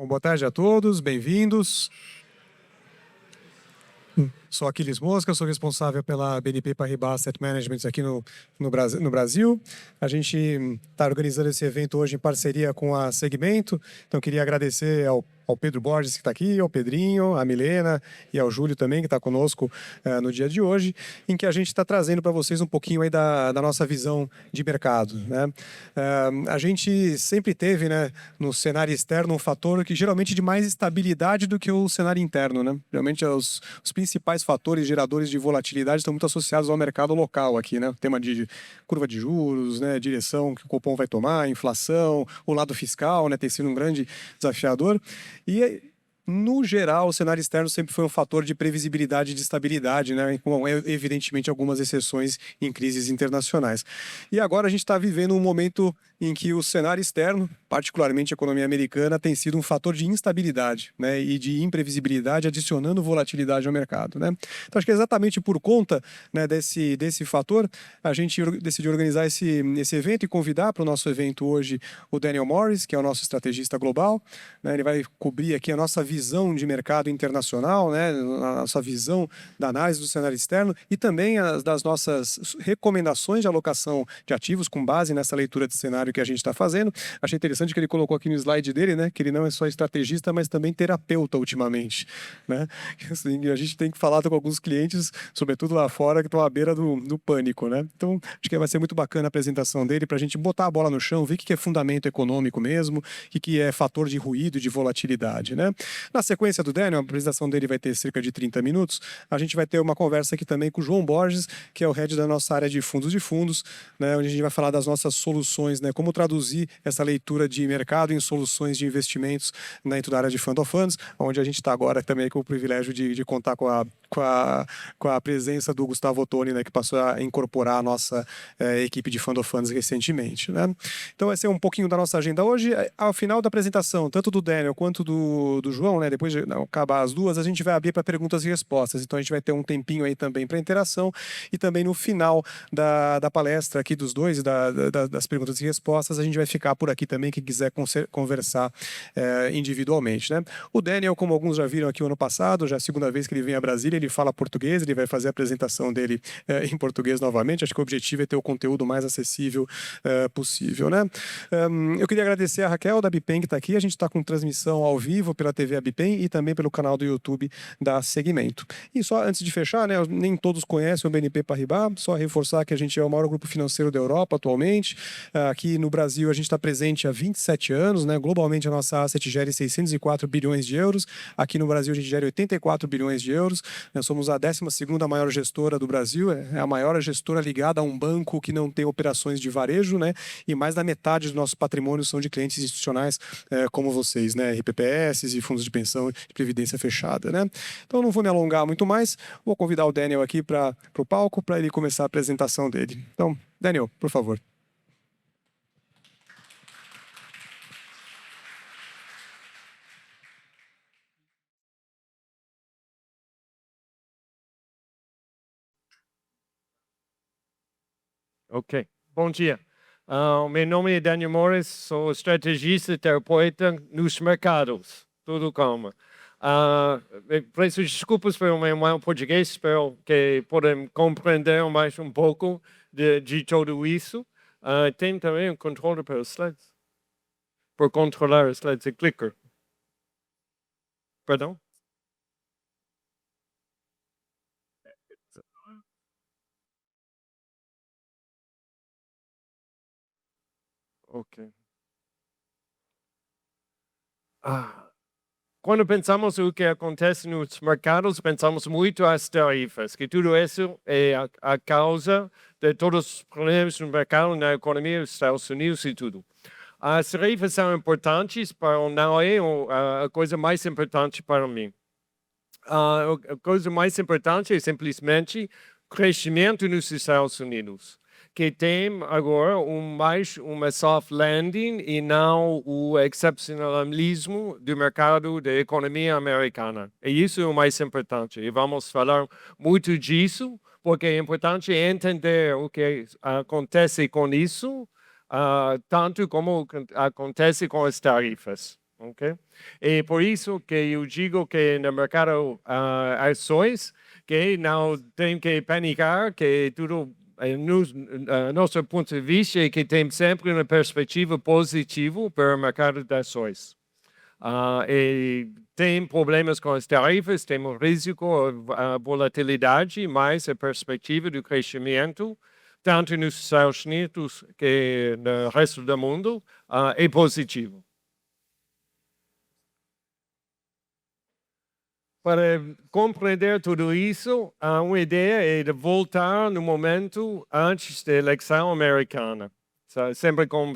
Bom, boa tarde a todos, bem-vindos. Sou Aquiles Mosca, sou responsável pela BNP Paribas Asset Management aqui no Brasil. A gente está organizando esse evento hoje em parceria com a Segmento, então queria agradecer ao Pedro Borges, que está aqui, ao Pedrinho, à Milena e ao Júlio também, que está conosco no dia de hoje, em que a gente está trazendo para vocês um pouquinho aí da nossa visão de mercado, né? A gente sempre teve, né, no cenário externo um fator que geralmente de mais estabilidade do que o cenário interno, né? Geralmente os principais fatores geradores de volatilidade estão muito associados ao mercado local aqui, né? O tema de curva de juros, né, direção que o Copom vai tomar, inflação, o lado fiscal, né, tem sido um grande desafiador. E, no geral, o cenário externo sempre foi um fator de previsibilidade e de estabilidade, né? Com, evidentemente, algumas exceções em crises internacionais. E agora a gente está vivendo um momento em que o cenário externo, particularmente a economia americana, tem sido um fator de instabilidade, né? E de imprevisibilidade, adicionando volatilidade ao mercado, né? Então, acho que é exatamente por conta, né, desse fator, a gente decidiu organizar esse evento e convidar para o nosso evento hoje o Daniel Morris, que é o nosso estrategista global, né? Ele vai cobrir aqui a nossa visão de mercado internacional, né, a nossa visão da análise do cenário externo e também das nossas recomendações de alocação de ativos com base nessa leitura de cenário que a gente está fazendo. Achei interessante que ele colocou aqui no slide dele, né, que ele não é só estrategista, mas também terapeuta ultimamente, né? Assim, a gente tem que falar com alguns clientes, sobretudo lá fora, que estão à beira do pânico, né? Então, acho que vai ser muito bacana a apresentação dele para a gente botar a bola no chão, ver o que é fundamento econômico mesmo, o que é fator de ruído, de volatilidade, né? Na sequência do Daniel, a apresentação dele vai ter cerca de 30 minutos, a gente vai ter uma conversa aqui também com o João Borges, que é o head da nossa área de fundos, né, onde a gente vai falar das nossas soluções, né, como traduzir essa leitura de mercado em soluções de investimentos dentro da área de Fund of Funds, onde a gente está agora também com o privilégio de contar com a presença do Gustavo Ottoni, né, que passou a incorporar a nossa equipe de Fund of Funds recentemente, né? Então vai ser um pouquinho da nossa agenda hoje. Ao final da apresentação, tanto do Daniel quanto do João, né, depois de acabar as duas, a gente vai abrir para perguntas e respostas. Então a gente vai ter um tempinho aí também para interação e também no final da palestra aqui dos dois, das perguntas e respostas, a gente vai ficar por aqui também, quem quiser conversar individualmente, né? O Daniel, como alguns já viram aqui o ano passado, já é a segunda vez que ele vem a Brasília, ele fala português, ele vai fazer a apresentação dele em português novamente. Acho que o objetivo é ter o conteúdo mais acessível possível, né? Eu queria agradecer a Raquel da Bipeng que está aqui. A gente está com transmissão ao vivo pela TV Bipeng e também pelo canal do YouTube da Segmento. E só antes de fechar, né, nem todos conhecem o BNP Paribas, só reforçar que a gente é o maior grupo financeiro da Europa atualmente. Aqui no Brasil a gente está presente há 27 anos, né? Globalmente a nossa asset gera 604 bilhões de euros. Aqui no Brasil a gente gera 84 bilhões de euros. Nós somos a 12ª maior gestora do Brasil, é a maior gestora ligada a um banco que não tem operações de varejo, né? E mais da metade do nosso patrimônio são de clientes institucionais como vocês, né? RPPS e fundos de pensão de previdência fechada, né? Então não vou me alongar muito mais, vou convidar o Daniel aqui para o palco para ele começar a apresentação dele. Então, Daniel, por favor. Ok, bom dia. Meu nome é Daniel Morris, sou estrategista e terapeuta nos mercados. Tudo calma. Peço desculpas pelo meu mal português, espero que possam compreender mais um pouco de tudo isso. Tem também um controle para os slides. Por controlar os slides, é clicker. Perdão? Ok. Quando pensamos o que acontece nos mercados, pensamos muito às tarifas, que tudo isso é a causa de todos os problemas no mercado, na economia dos Estados Unidos e tudo. As tarifas são importantes, mas não é a coisa mais importante para mim. A coisa mais importante é simplesmente o crescimento nos Estados Unidos, que tem agora mais uma soft landing e não o excepcionalismo do mercado da economia americana. E isso é o mais importante. E vamos falar muito disso, porque é importante entender o que acontece com isso, tanto como acontece com as tarifas. ok? E por isso que eu digo que no mercado ações, que não tem que panicar, que tudo, nosso ponto de vista é que tem sempre uma perspectiva positiva para o mercado de ações. E tem problemas com as tarifas, tem o risco, a volatilidade, mas a perspectiva do crescimento, tanto nos Estados Unidos que no resto do mundo, é positivo. Para compreender tudo isso, uma ideia é de voltar no momento antes da eleição americana. Sempre como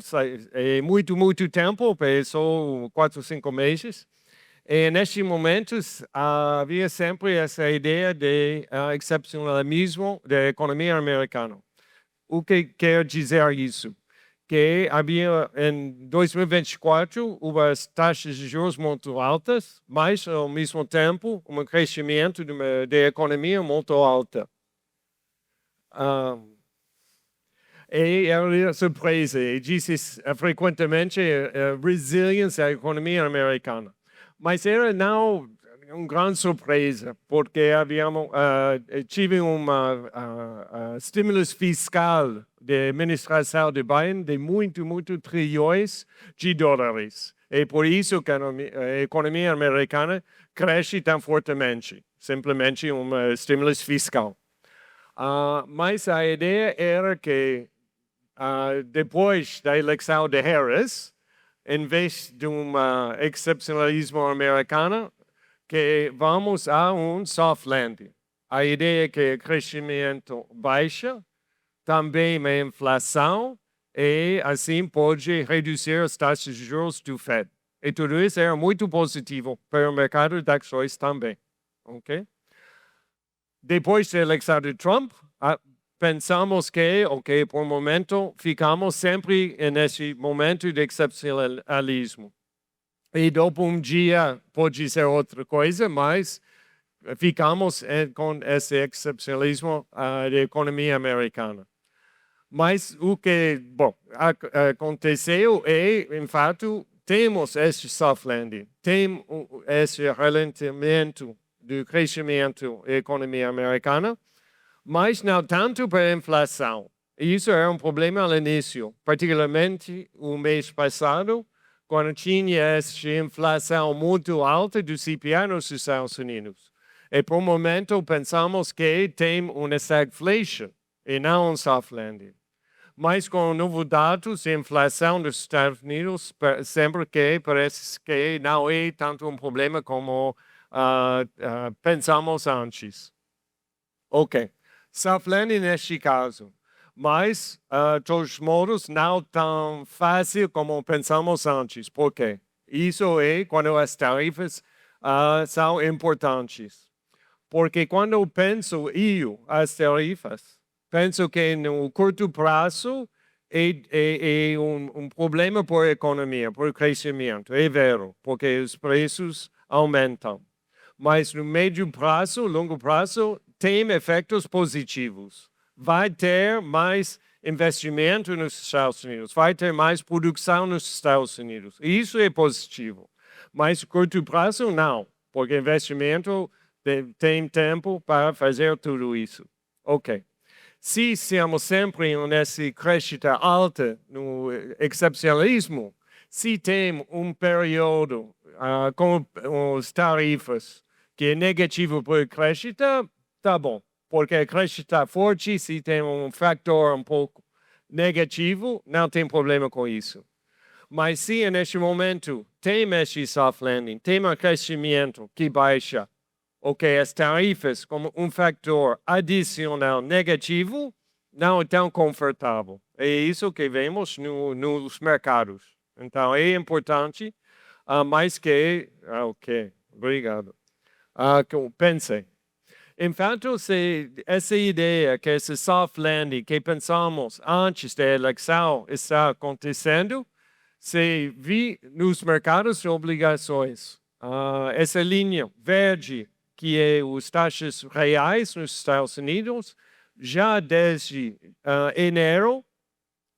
é muito tempo, só 4 ou 5 meses. E nestes momentos havia sempre essa ideia de excepcionalismo da economia americana. O que quer dizer isso? Que havia em 2024 as taxas de juros muito altas, mas ao mesmo tempo um crescimento da economia muito alto. E era surpresa, e disse frequentemente a resiliência da economia americana. Mas era não uma grande surpresa, porque tive estímulo fiscal da administração de Biden de muito trilhões de dólares. E por isso que a economia americana cresce tão fortemente, simplesmente estímulo fiscal. Mas a ideia era que depois da eleição de Harris, em vez de excepcionalismo americano, que vamos a soft landing. A ideia é que o crescimento baixa, também a inflação, e assim pode reduzir as taxas de juros do Fed. E tudo isso era muito positivo para o mercado de ações também. Okay? Depois da eleição de Trump, pensamos que, por um momento, ficamos sempre nesse momento de excepcionalismo. E depois dia pode ser outra coisa, mas ficamos com esse excepcionalismo da economia americana. Mas o que aconteceu é, em fato, temos esse soft landing, temos esse ralentamento do crescimento da economia americana, mas não tanto para a inflação. Isso era um problema no início, particularmente o mês passado, quando tinha essa inflação muito alta do CPI nos Estados Unidos. E por um momento pensamos que tem uma stagflation e não um soft landing. Mas com novos dados de inflação dos Estados Unidos, sempre que parece que não é tanto um problema como pensamos antes. Ok. Soft landing neste caso, mas, de todos os modos, não tão fácil como pensamos antes. Por quê? Isso é quando as tarifas são importantes. Porque quando eu penso as tarifas, penso que no curto prazo é um problema para a economia, para o crescimento. É vero, porque os preços aumentam. Mas no médio prazo, longo prazo, tem efeitos positivos. Vai ter mais investimento nos Estados Unidos, vai ter mais produção nos Estados Unidos. Isso é positivo. Mas no curto prazo, não, porque investimento tem tempo para fazer tudo isso. Ok. Se estamos sempre nesse crescimento alto, no excepcionalismo, se tem um período com as tarifas que é negativo para o crescimento, tá bom. Porque o crescimento está forte, se tem um fator um pouco negativo, não tem problema com isso. Mas se neste momento tem esse soft landing, tem um crescimento que baixa, as tarifas como um fator adicional negativo, não é tão confortável. É isso que vemos nos mercados. Então, é importante, mais que... Ok, obrigado. Pensem. Em fato, essa ideia que esse soft landing que pensamos antes da eleição está acontecendo, se vi nos mercados de obrigações. Essa linha verde, que é os taxas reais nos Estados Unidos, já desde enero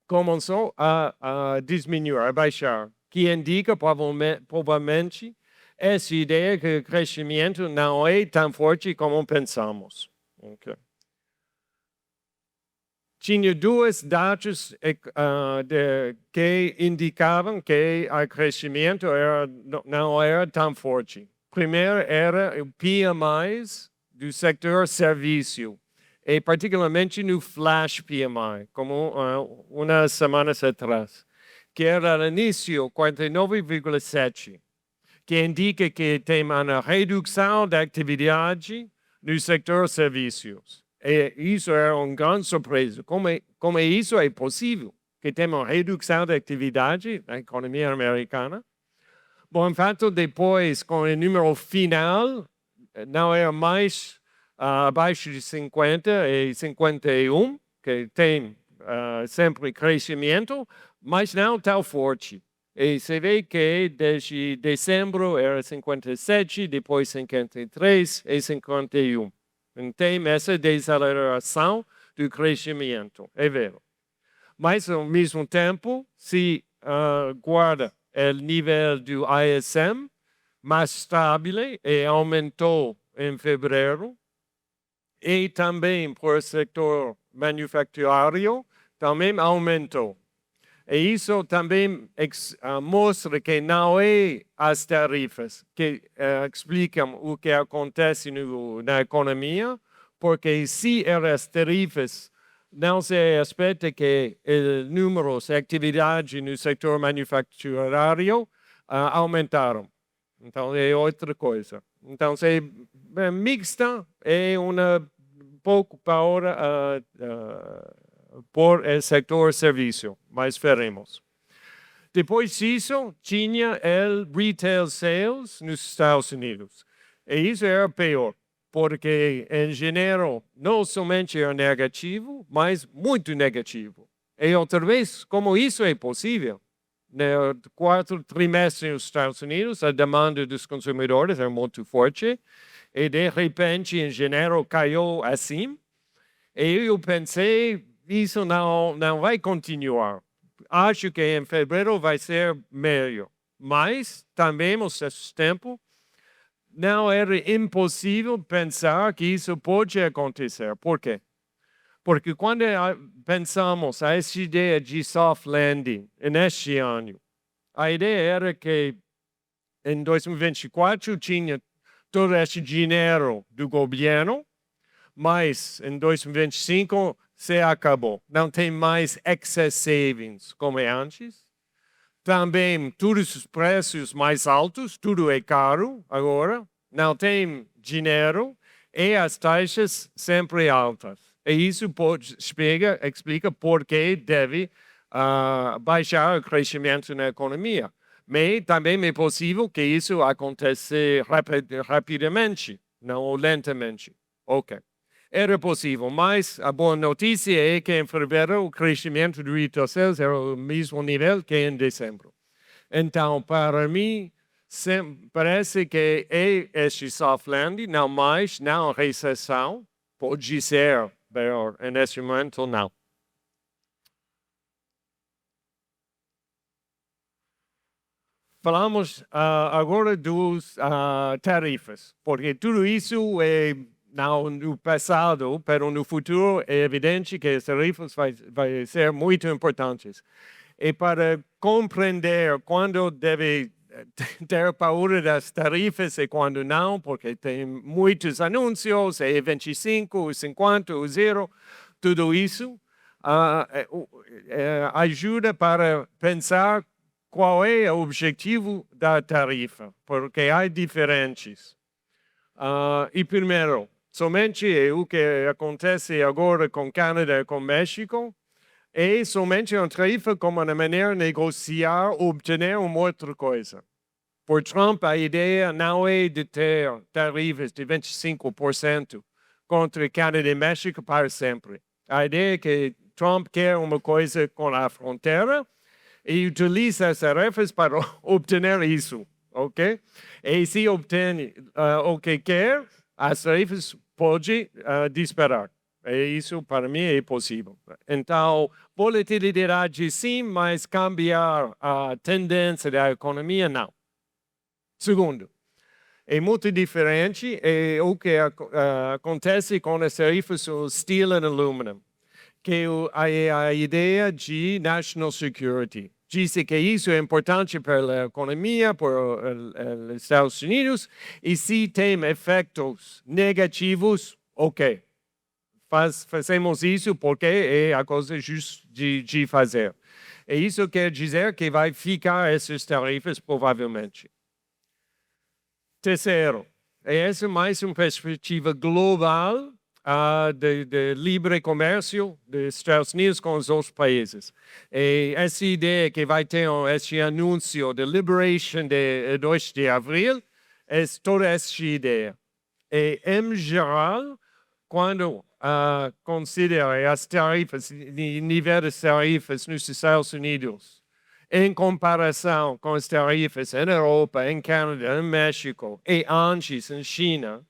começou a diminuir, a baixar. que indica provavelmente essa ideia que o crescimento não é tão forte como pensamos. Okay. Tinha duas datas que indicavam que o crescimento não era tão forte. Primeiro era o PMI do setor serviço, e particularmente no flash PMI, como umas semanas atrás, que era no início 49,7, que indica que tem uma redução da atividade no setor serviços. E isso é uma grande surpresa. Como isso é possível? Que tem uma redução da atividade na economia americana. Bom, em fato, depois, com o número final, não é mais abaixo de 50 e 51, que tem sempre crescimento, mas não tão forte. E se vê que desde dezembro era 57, depois 53 e 51. Tem essa desaceleração do crescimento, é verdade. Mas, ao mesmo tempo, se guarda o nível do ISM mais estável e aumentou em fevereiro, e também por o setor manufaturário, também aumentou. E isso também mostra que não é as tarifas que explicam o que acontece na economia, porque se eram as tarifas, não se espera que os números de atividade no setor manufaturário aumentaram. Então, é outra coisa. Então, é mixta, é pouco para por o setor serviço, mas veremos. Depois disso, tinha o retail sales nos Estados Unidos. E isso era pior, porque em janeiro não somente era negativo, mas muito negativo. E outra vez, como isso é possível? No quarto trimestre nos Estados Unidos, a demanda dos consumidores era muito forte, e de repente, em janeiro, caiu assim. E eu pensei, isso não vai continuar. Acho que em fevereiro vai ser melhor. Mas, também, ao mesmo tempo, não era impossível pensar que isso pode acontecer. Por quê? Porque quando pensamos a essa ideia de soft landing neste ano, a ideia era que em 2024 tinha todo esse dinheiro do governo, mas em 2025 se acabou. Não tem mais excess savings como antes. Também todos os preços mais altos, tudo é caro agora. Não tem dinheiro e as taxas sempre altas. E isso explica por que deve baixar o crescimento na economia. Mas também é possível que isso aconteça rapidamente, não lentamente. Ok. Era possível, mas a boa notícia é que em fevereiro o crescimento do retail sales era o mesmo nível que em dezembro. Então, para mim, parece que é este soft landing, não mais, não recessão, pode ser, mas neste momento não. Falamos agora dos tarifas, porque tudo isso é não no passado, mas no futuro é evidente que as tarifas vai ser muito importantes. E para compreender quando deve ter paura das tarifas e quando não, porque tem muitos anúncios, é 25, 50, 0, tudo isso ajuda para pensar qual é o objetivo da tarifa, porque há diferentes. E primeiro, somente o que acontece agora com Canadá e com México é somente uma tarifa como uma maneira de negociar ou obter uma outra coisa. Por Trump, a ideia não é de ter tarifas de 25% contra Canadá e México para sempre. A ideia é que Trump quer uma coisa com a fronteira e utiliza as tarifas para obter isso, ok? E se obtém o que quer, as tarifas podem disparar. Isso, para mim, é possível. Então, volatilidade sim, mas cambiar a tendência da economia, não. Segundo, é muito diferente o que acontece com as tarifas do steel and aluminum, que é a ideia de national security. Diz que isso é importante para a economia, para os Estados Unidos, e se tem efeitos negativos, ok. Fazemos isso porque é a coisa justa de fazer. E isso quer dizer que vai ficar essas tarifas, provavelmente. Terceiro, essa é mais uma perspectiva global de livre comércio dos Estados Unidos com os outros países. E essa ideia que vai ter esse anúncio de Liberation de 2 de abril é toda essa ideia. E, em geral, quando considera as tarifas, nível de tarifas nos Estados Unidos, em comparação com as tarifas em Europa, em Canadá, em México e antes em China,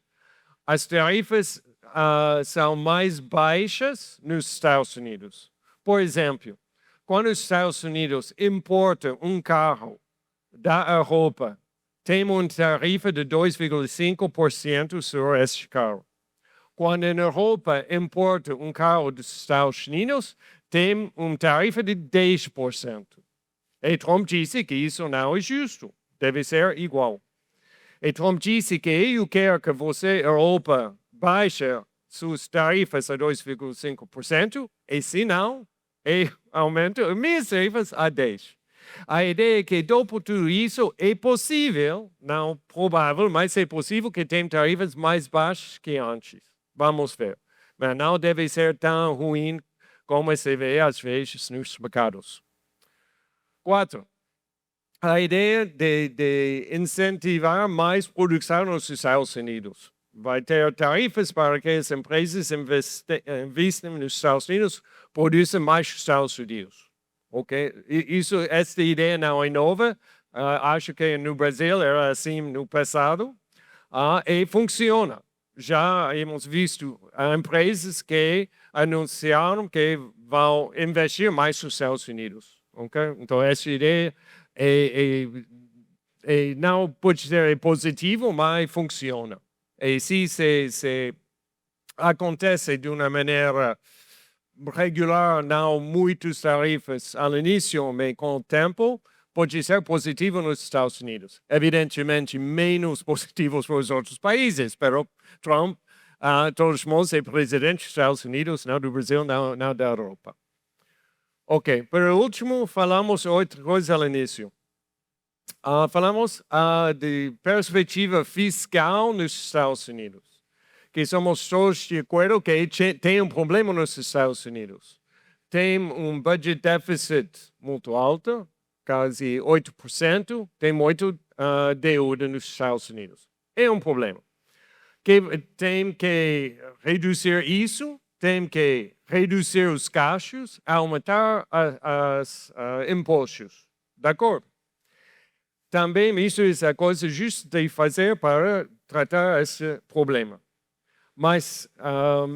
as tarifas são mais baixas nos Estados Unidos. Por exemplo, quando os Estados Unidos importam um carro da Europa, tem uma tarifa de 2,5% sobre este carro. Quando na Europa importa um carro dos Estados Unidos, tem uma tarifa de 10%. E Trump disse que isso não é justo, deve ser igual. E Trump disse que eu quero que você, Europa, baixe suas tarifas a 2,5%, e se não, aumenta minhas tarifas a 10%. A ideia é que, depois tudo isso, é possível, não provável, mas é possível que tenha tarifas mais baixas que antes. Vamos ver. Mas não deve ser tão ruim como se vê às vezes nos mercados. 4. A ideia de incentivar mais produção nos Estados Unidos. Vai ter tarifas para que as empresas investem nos Estados Unidos, produzam mais nos Estados Unidos. Okay? Esta ideia não é nova. Acho que no Brasil era assim no passado. E funciona. Já hemos visto empresas que anunciaram que vão investir mais nos Estados Unidos. Okay? Então, essa ideia não pode ser positiva, mas funciona. E se acontece de uma maneira regular, não muitas tarifas ao início, mas com o tempo, pode ser positivo nos Estados Unidos. Evidentemente, menos positivos para os outros países, mas Trump, todos os modos, é presidente dos Estados Unidos, não do Brasil, não da Europa. Ok, por último, falamos outra coisa ao início. Falamos de perspectiva fiscal nos Estados Unidos, que somos todos de acordo que tem um problema nos Estados Unidos. Tem um budget deficit muito alto, quase 8%, tem muito deuda nos Estados Unidos. É um problema. Tem que reduzir isso, tem que reduzir os gastos, aumentar os impostos. De acordo? Também isso é a coisa justa de fazer para tratar esse problema. Mas, ao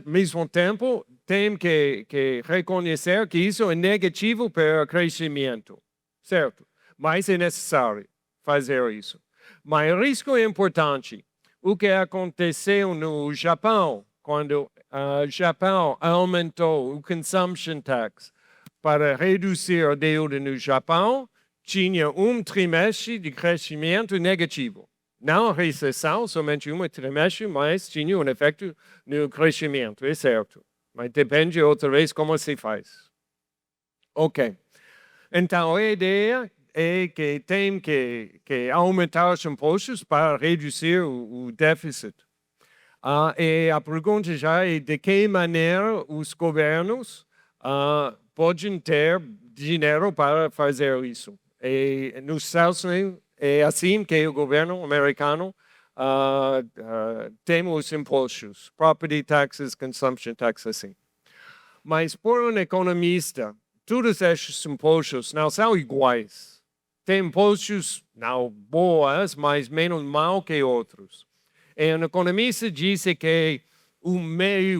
mesmo tempo, tem que reconhecer que isso é negativo para o crescimento. Certo? Mas é necessário fazer isso. Mas o risco é importante. O que aconteceu no Japão, quando o Japão aumentou o consumption tax para reduzir a deuda no Japão, tinha um trimestre de crescimento negativo. Não a recessão, somente um trimestre, mas tinha um efeito no crescimento, é certo. Mas depende outra vez como se faz. Ok. Então, a ideia é que tem que aumentar os impostos para reduzir o déficit. E a pergunta já é de que maneira os governos podem ter dinheiro para fazer isso. E nos Estados Unidos é assim que o governo americano tem os impostos, property taxes, consumption tax, assim. Mas por um economista, todos esses impostos não são iguais. Tem impostos não boas, mas menos mal que outros. E um economista disse que o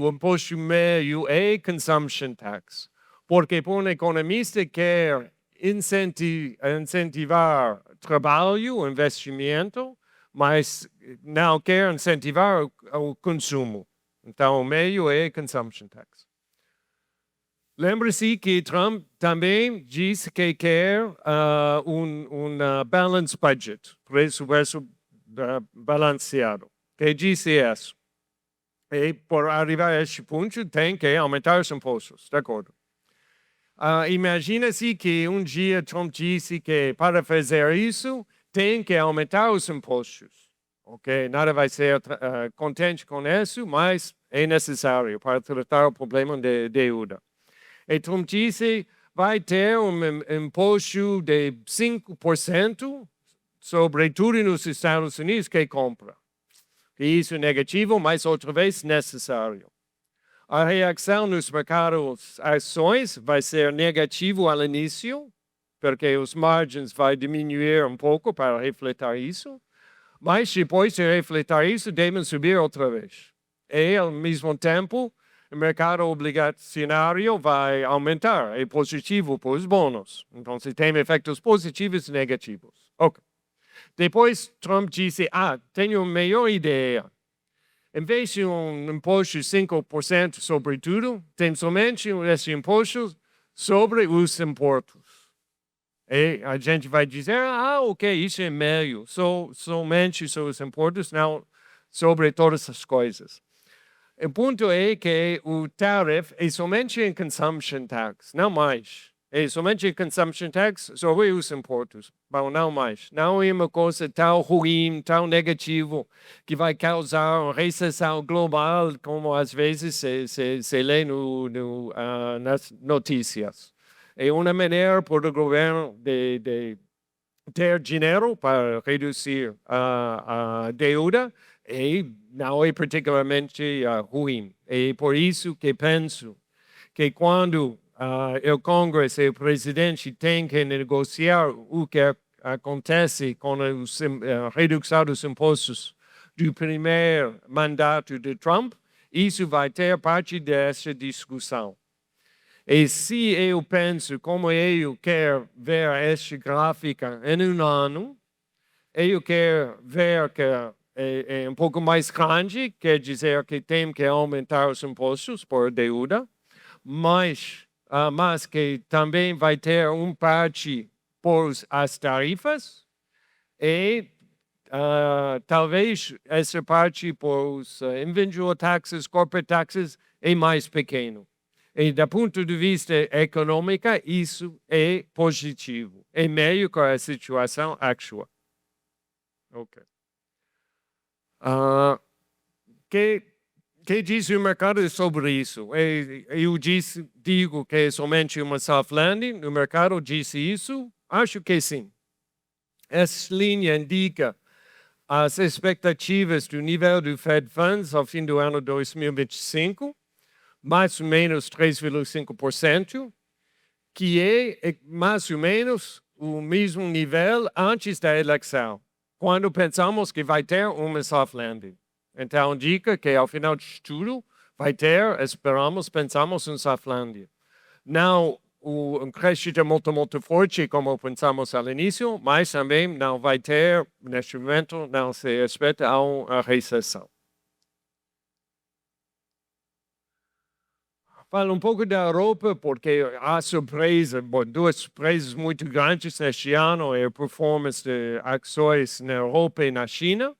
imposto meio é consumption tax. Porque para um economista quer incentivar trabalho, investimento, mas não quer incentivar o consumo. Então, o meio é consumption tax. Lembre-se que Trump também disse que quer balanced budget, preço balanceado. Que disse isso? E por arrivar a este ponto, tem que aumentar os impostos, de acordo? Imagina-se que um dia Trump disse que para fazer isso, tem que aumentar os impostos. Ok? Nada vai ser contente com isso, mas é necessário para tratar o problema de deuda. E Trump disse vai ter imposto de 5% sobre tudo nos Estados Unidos que compra. E isso é negativo, mas outra vez necessário. A reação nos mercados ações vai ser negativo ao início, porque os margens vão diminuir um pouco para refletir isso, mas depois de refletir isso, devem subir outra vez. E, ao mesmo tempo, o mercado obrigacionário vai aumentar, é positivo para os bônus. Então, se tem efeitos positivos e negativos. Ok. Depois, Trump disse, tenho uma melhor ideia. Em vez de imposto de 5% sobre tudo, tem somente esse imposto sobre os impostos. E a gente vai dizer, ok, isso é meio, somente sobre os impostos, não sobre todas as coisas. O ponto é que o tariff é somente em consumption tax, não mais. É somente em consumption tax sobre os impostos. Bom, não mais. Não é uma coisa tão ruim, tão negativa, que vai causar uma recessão global, como às vezes se lê nas notícias. É uma maneira para o governo de ter dinheiro para reduzir a deuda e não é particularmente ruim. É por isso que penso que quando o Congresso e o presidente têm que negociar o que acontece com a redução dos impostos do primeiro mandato de Trump, isso vai ter parte dessa discussão. E se eu penso como eu quero ver esta gráfica em um ano, eu quero ver que é um pouco mais grande, quer dizer que tem que aumentar os impostos por deuda, mas que também vai ter parte por as tarifas e talvez essa parte por os individual taxes, corporate taxes é mais pequeno. E do ponto de vista econômico, isso é positivo. É meio com a situação atual. Ok. Que diz o mercado sobre isso? Eu digo que é somente uma soft landing. O mercado disse isso? Acho que sim. Essa linha indica as expectativas do nível do Fed Funds ao fim do ano 2025, mais ou menos 3,5%, que é mais ou menos o mesmo nível antes da eleição, quando pensamos que vai ter uma soft landing. Então, indica que ao final de tudo vai ter, pensamos em soft landing. Não um crescimento muito forte, como pensamos ao início, mas também não vai ter, neste momento, não se espera uma recessão. Falo um pouco da Europa, porque há duas surpresas muito grandes este ano, é a performance de ações na Europa e na China.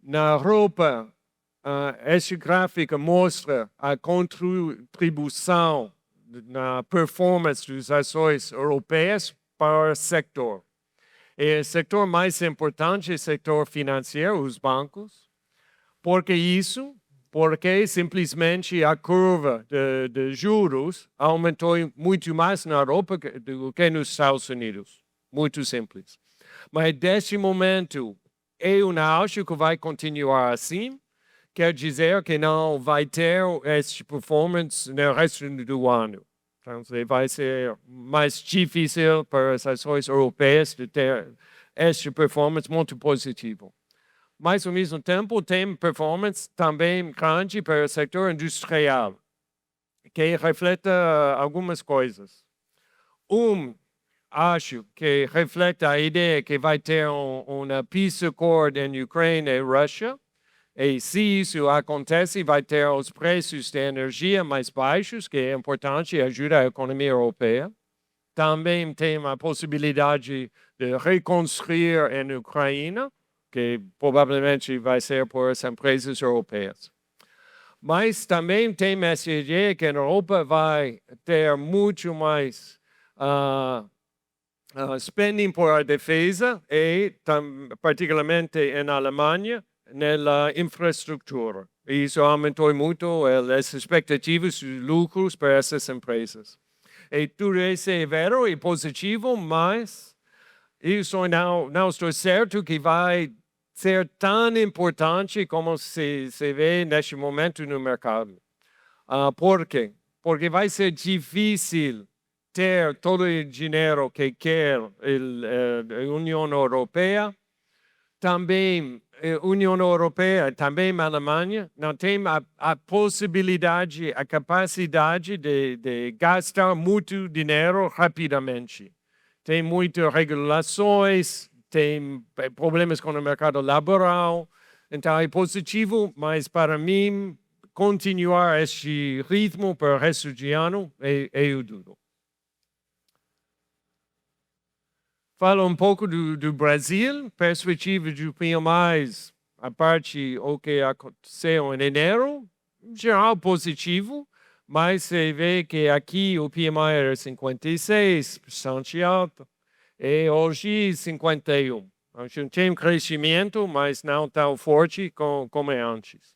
Na Europa, esse gráfico mostra a contribuição na performance das ações europeias para o setor. E o setor mais importante é o setor financeiro, os bancos. Por que isso? Porque simplesmente a curva de juros aumentou muito mais na Europa do que nos Estados Unidos. Muito simples. Mas, deste momento, eu não acho que vai continuar assim. Quer dizer que não vai ter essa performance no resto do ano. Então, vai ser mais difícil para as ações europeias de ter essa performance muito positiva. mas ao mesmo tempo tem performance também grande para o setor industrial, que reflete algumas coisas. Acho que reflete a ideia que vai ter uma peace accord em Ucrânia e Rússia, e se isso acontece, vai ter os preços de energia mais baixos, que é importante e ajuda a economia europeia. Também tem a possibilidade de reconstruir em Ucrânia, que provavelmente vai ser por as empresas europeias. Mas também tem essa ideia que a Europa vai ter muito mais spending por a defesa e, particularmente na Alemanha, na infraestrutura. E isso aumentou muito as expectativas de lucros para essas empresas. E tudo isso é vero e positivo, mas isso não estou certo que vai ser tão importante como se vê neste momento no mercado. Por quê? Porque vai ser difícil ter todo o dinheiro que quer a União Europeia. Também a União Europeia, também a Alemanha, não tem a possibilidade, a capacidade de gastar muito dinheiro rapidamente. Tem muitas regulações, tem problemas com o mercado laboral. Então é positivo, mas para mim, continuar este ritmo para o resto do ano é duro. Falo um pouco do Brasil, perspectiva do PMI, a parte o que aconteceu em enero, em geral positivo, mas você vê que aqui o PMI era 56, bastante alto, e hoje 51. Então, tem um crescimento, mas não tão forte como antes.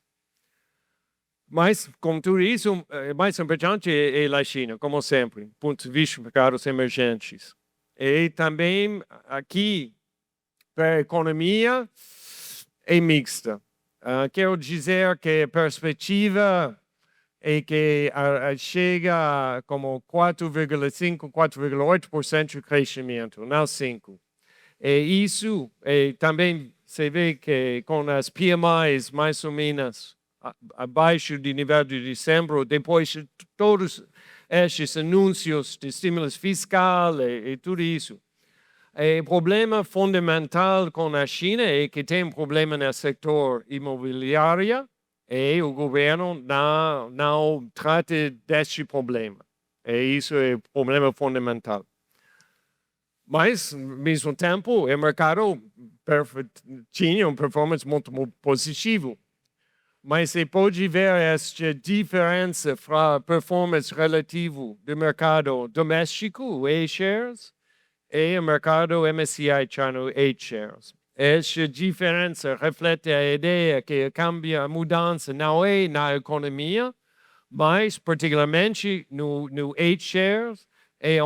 Mas, com tudo isso, o mais importante é a China, como sempre, do ponto de vista de mercados emergentes. E também aqui, para a economia, é mixta. Quero dizer que a perspectiva é que chega a como 4,5%, 4,8% de crescimento, não 5%. E isso também se vê que com as PMIs mais ou menos abaixo do nível de dezembro, depois de todos estes anúncios de estímulo fiscal e tudo isso. O problema fundamental com a China é que tem um problema no setor imobiliário e o governo não trata deste problema. E isso é o problema fundamental. Mas, ao mesmo tempo, o mercado tinha uma performance muito positiva. Mas você pode ver esta diferença para a performance relativa do mercado doméstico, o A-Shares, e o mercado MSCI China H-Shares. Esta diferença reflete a ideia que a mudança não é na economia, mas particularmente no H-Shares e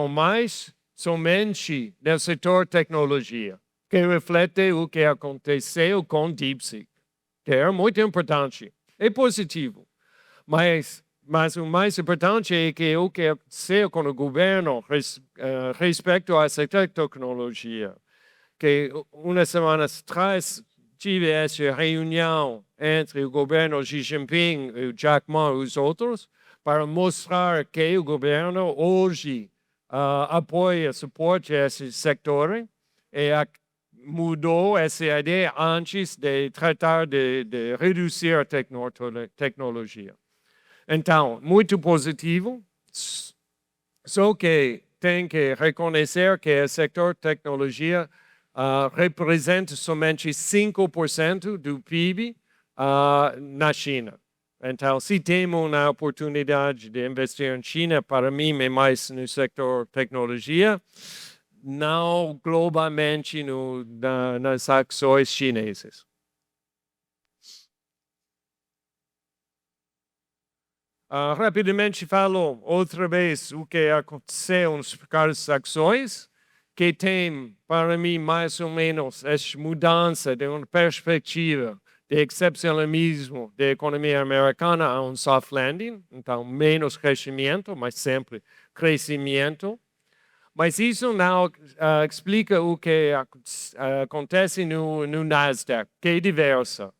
somente no setor tecnologia, que reflete o que aconteceu com DeepSeek, que é muito importante. É positivo, mas o mais importante é que o que aconteceu com o governo respeito a essa tecnologia, que umas semanas atrás tive essa reunião entre o governo Xi Jinping, o Jack Ma e os outros, para mostrar que o governo hoje apoia, suporta esse setor e mudou essa ideia antes de tratar de reduzir a tecnologia. Então, muito positivo, só que tem que reconhecer que o setor tecnologia representa somente 5% do PIB na China. Então, se temos uma oportunidade de investir em China, para mim é mais no setor tecnologia, não globalmente nas ações chinesas. Rapidamente falo outra vez o que aconteceu nos mercados de ações, que tem, para mim, mais ou menos essa mudança de uma perspectiva de excepcionalismo da economia americana a um soft landing, então menos crescimento, mas sempre crescimento. Mas isso não explica o que acontece no Nasdaq, que é diverso.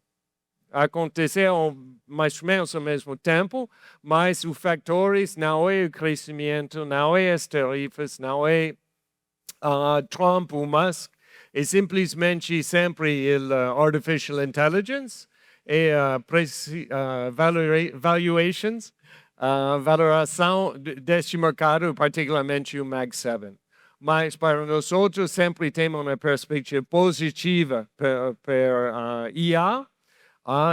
Aconteceu mais ou menos ao mesmo tempo, mas os fatores não é o crescimento, não é as tarifas, não é Trump ou Musk, é simplesmente sempre o Artificial Intelligence e valuations, valoração deste mercado, particularmente o Mag 7. Mas para nós outros sempre temos uma perspectiva positiva para IA,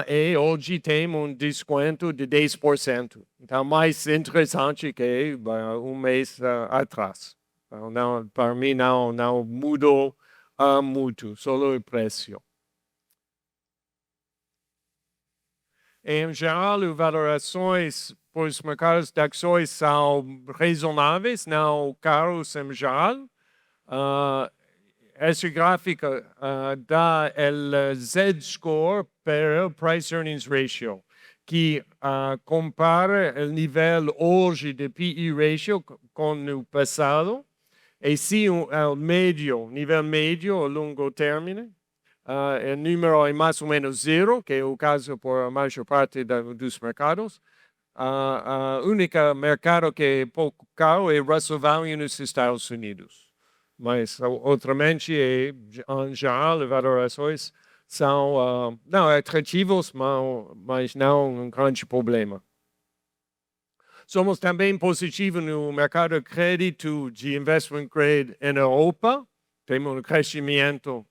e hoje temos desconto de 10%. Então, mais interessante que mês atrás. Então, não, para mim, não mudou muito, só o preço. Em geral, as valorações para os mercados de ações são razonáveis, não caros em geral. Essa gráfica dá o Z-score para o Price Earnings Ratio, que compara o nível hoje de PE Ratio com o passado, e se o nível médio a longo término, o número é mais ou menos zero, que é o caso por a maior parte dos mercados. O único mercado que é pouco caro é o Russell Value nos Estados Unidos. Mas, outramente, em geral, as valorações são não atrativas, mas não um grande problema. Somos também positivos no mercado de crédito de investment grade em Europa. Temos um crescimento,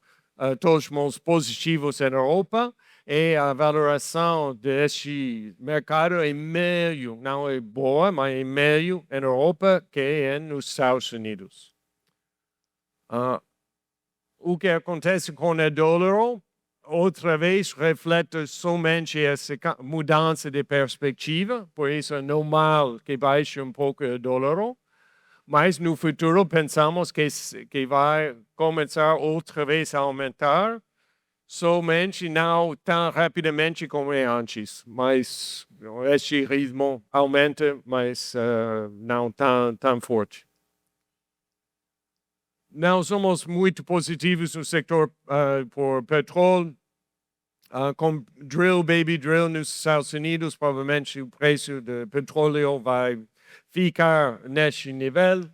todos os positivos em Europa. E a valoração deste mercado é meio, não é boa, mas é meio em Europa que é nos Estados Unidos. O que acontece com o dólar, outra vez, reflete somente essa mudança de perspectiva, por isso é normal que baixe um pouco o dólar, mas no futuro pensamos que vai começar outra vez a aumentar, somente não tão rapidamente como é antes, mas este ritmo aumenta, mas não tão forte. Não somos muito positivos no setor por petróleo. Com drill, baby drill nos Estados Unidos, provavelmente o preço do petróleo vai ficar neste nível.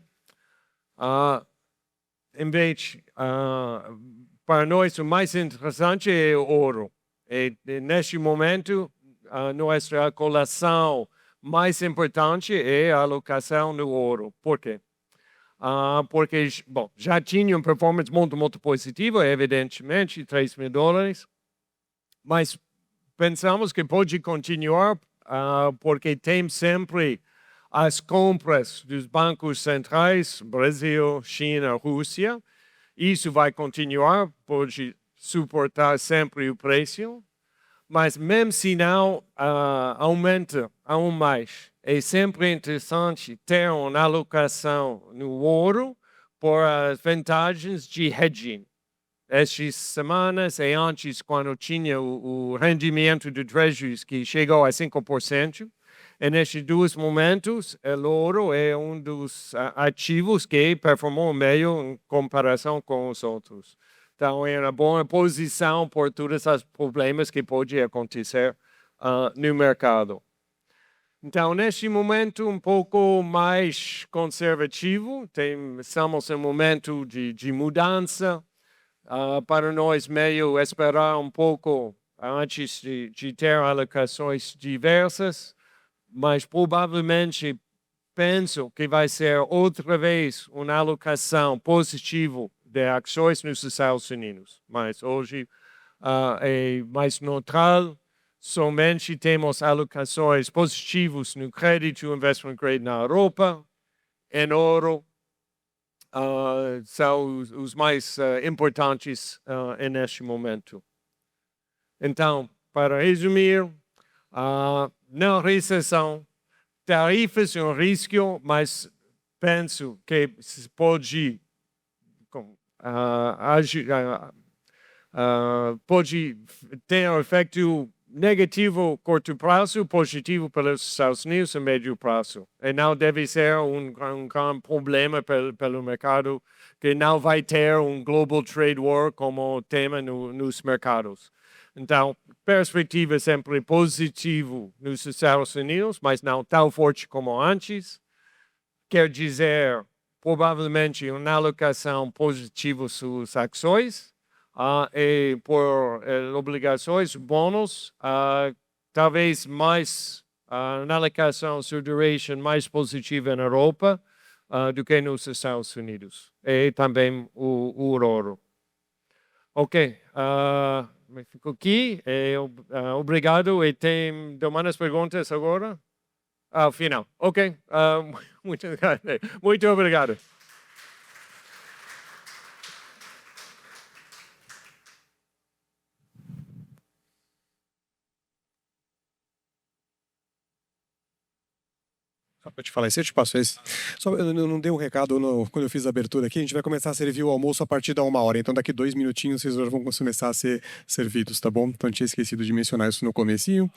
Em vez, para nós, o mais interessante é o ouro. E neste momento, nossa colação mais importante é a alocação no ouro. Por quê? Porque, bom, já tinha uma performance muito positiva, evidentemente, $3.000, mas pensamos que pode continuar porque tem sempre as compras dos bancos centrais, Brasil, China, Rússia. Isso vai continuar, pode suportar sempre o preço, mas mesmo se não aumenta ainda mais, é sempre interessante ter uma alocação no ouro por as vantagens de hedging. Estas semanas e antes, quando tinha o rendimento do Treasuries que chegou a 5%, e nestes dois momentos, o ouro é um dos ativos que performou melhor em comparação com os outros. Então, é uma boa posição por todos os problemas que podem acontecer no mercado. Então, neste momento, um pouco mais conservativo, estamos em um momento de mudança. Para nós, meio esperar um pouco antes de ter alocações diversas, mas provavelmente penso que vai ser outra vez uma alocação positiva de ações nos Estados Unidos. Mas hoje é mais neutral, somente temos alocações positivas no crédito investment grade na Europa, em ouro, são os mais importantes neste momento. Então, para resumir, na recessão, tarifas é um risco, mas penso que pode pode ter um efeito negativo curto prazo, positivo para os Estados Unidos a médio prazo. E não deve ser um grande problema pelo mercado, que não vai ter um global trade war como tema nos mercados. Então, perspectiva sempre positiva nos Estados Unidos, mas não tão forte como antes. Quer dizer, provavelmente uma alocação positiva suas ações, e por obrigações, bônus, talvez mais uma alocação sur duration mais positiva na Europa do que nos Estados Unidos. E também o ouro. Ok, fico aqui. Obrigado. E tem demandas, perguntas agora? Ao final. Ok, muito obrigado. Para te falar, se eu te passo esse. Só, eu não dei um recado quando eu fiz a abertura aqui. A gente vai começar a servir o almoço a partir da 1 hora. Então, daqui 2 minutinhos, vocês vão começar a ser servidos, tá bom? Então, eu tinha esquecido de mencionar isso no comecinho.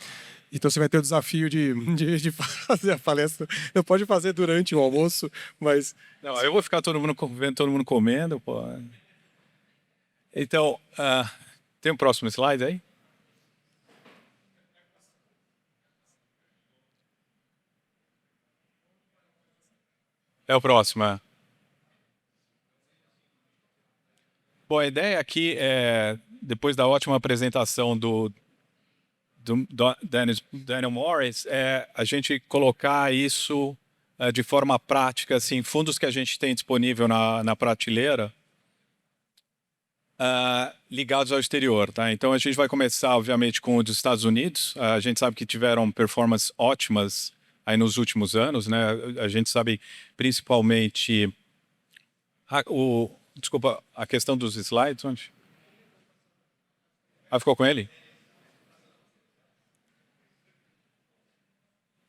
Então, você vai ter o desafio de fazer a palestra. Não pode fazer durante o almoço, mas... Não, eu vou ficar vendo todo mundo comendo, pô. Então, tem um próximo slide aí? É o próximo, é. Bom, a ideia aqui é, depois da ótima apresentação do Daniel Morris, é a gente colocar isso de forma prática, assim, fundos que a gente tem disponível na prateleira, ligados ao exterior, tá? Então a gente vai começar, obviamente, com os dos Estados Unidos. A gente sabe que tiveram performances ótimas aí nos últimos anos, né? A gente sabe principalmente desculpa, a questão dos slides, onde? Ficou com ele?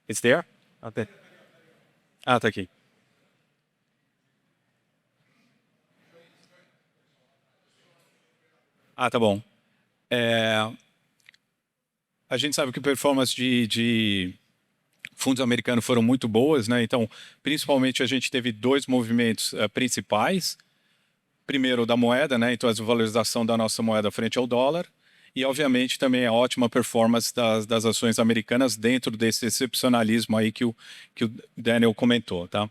It's there? Tá aqui. Tá bom. A gente sabe que performance de fundos americanos foram muito boas, né? Então, principalmente a gente teve 2 movimentos principais. Primeiro, da moeda, né? Então, a desvalorização da nossa moeda frente ao dólar. E, obviamente, também a ótima performance das ações americanas dentro desse excepcionalismo aí que o Daniel comentou, tá?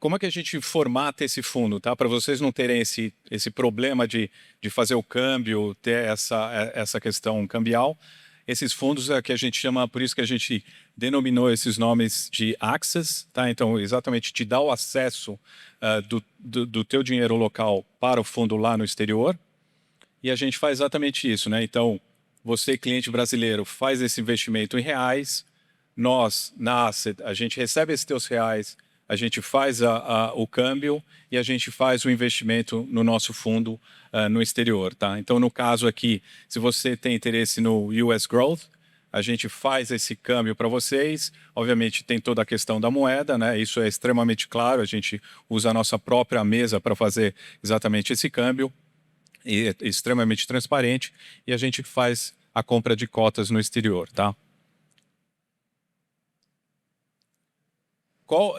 Como é que a gente formata esse fundo, tá? Para vocês não terem esse problema de fazer o câmbio, ter essa questão cambial. Esses fundos é que a gente chama, por isso que a gente denominou esses nomes de Access, tá? Então, exatamente te dá o acesso do teu dinheiro local para o fundo lá no exterior. E a gente faz exatamente isso, né? Então, você, cliente brasileiro, faz esse investimento em reais. Nós, na Asset, a gente recebe esses teus reais, a gente faz o câmbio e a gente faz o investimento no nosso fundo no exterior, tá? Então, no caso aqui, se você tem interesse no US Growth, a gente faz esse câmbio para vocês. Obviamente, tem toda a questão da moeda, né? Isso é extremamente claro. A gente usa a nossa própria mesa para fazer exatamente esse câmbio. E é extremamente transparente. E a gente faz a compra de cotas no exterior, tá?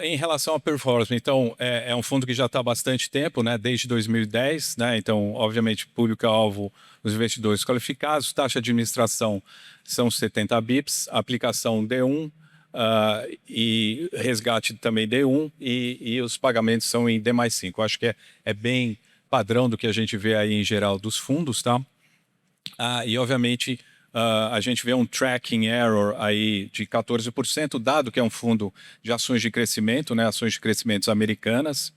Em relação à performance, então, é um fundo que já está há bastante tempo, né, desde 2010, né, então, obviamente, público-alvo, os investidores qualificados, taxa de administração são 70 bips, aplicação D1 e resgate também D1 e os pagamentos são em D+5. Acho que é bem padrão do que a gente vê aí em geral dos fundos, tá? E, obviamente, a gente vê um tracking error aí de 14%, dado que é um fundo de ações de crescimento, né, ações de crescimento americanas.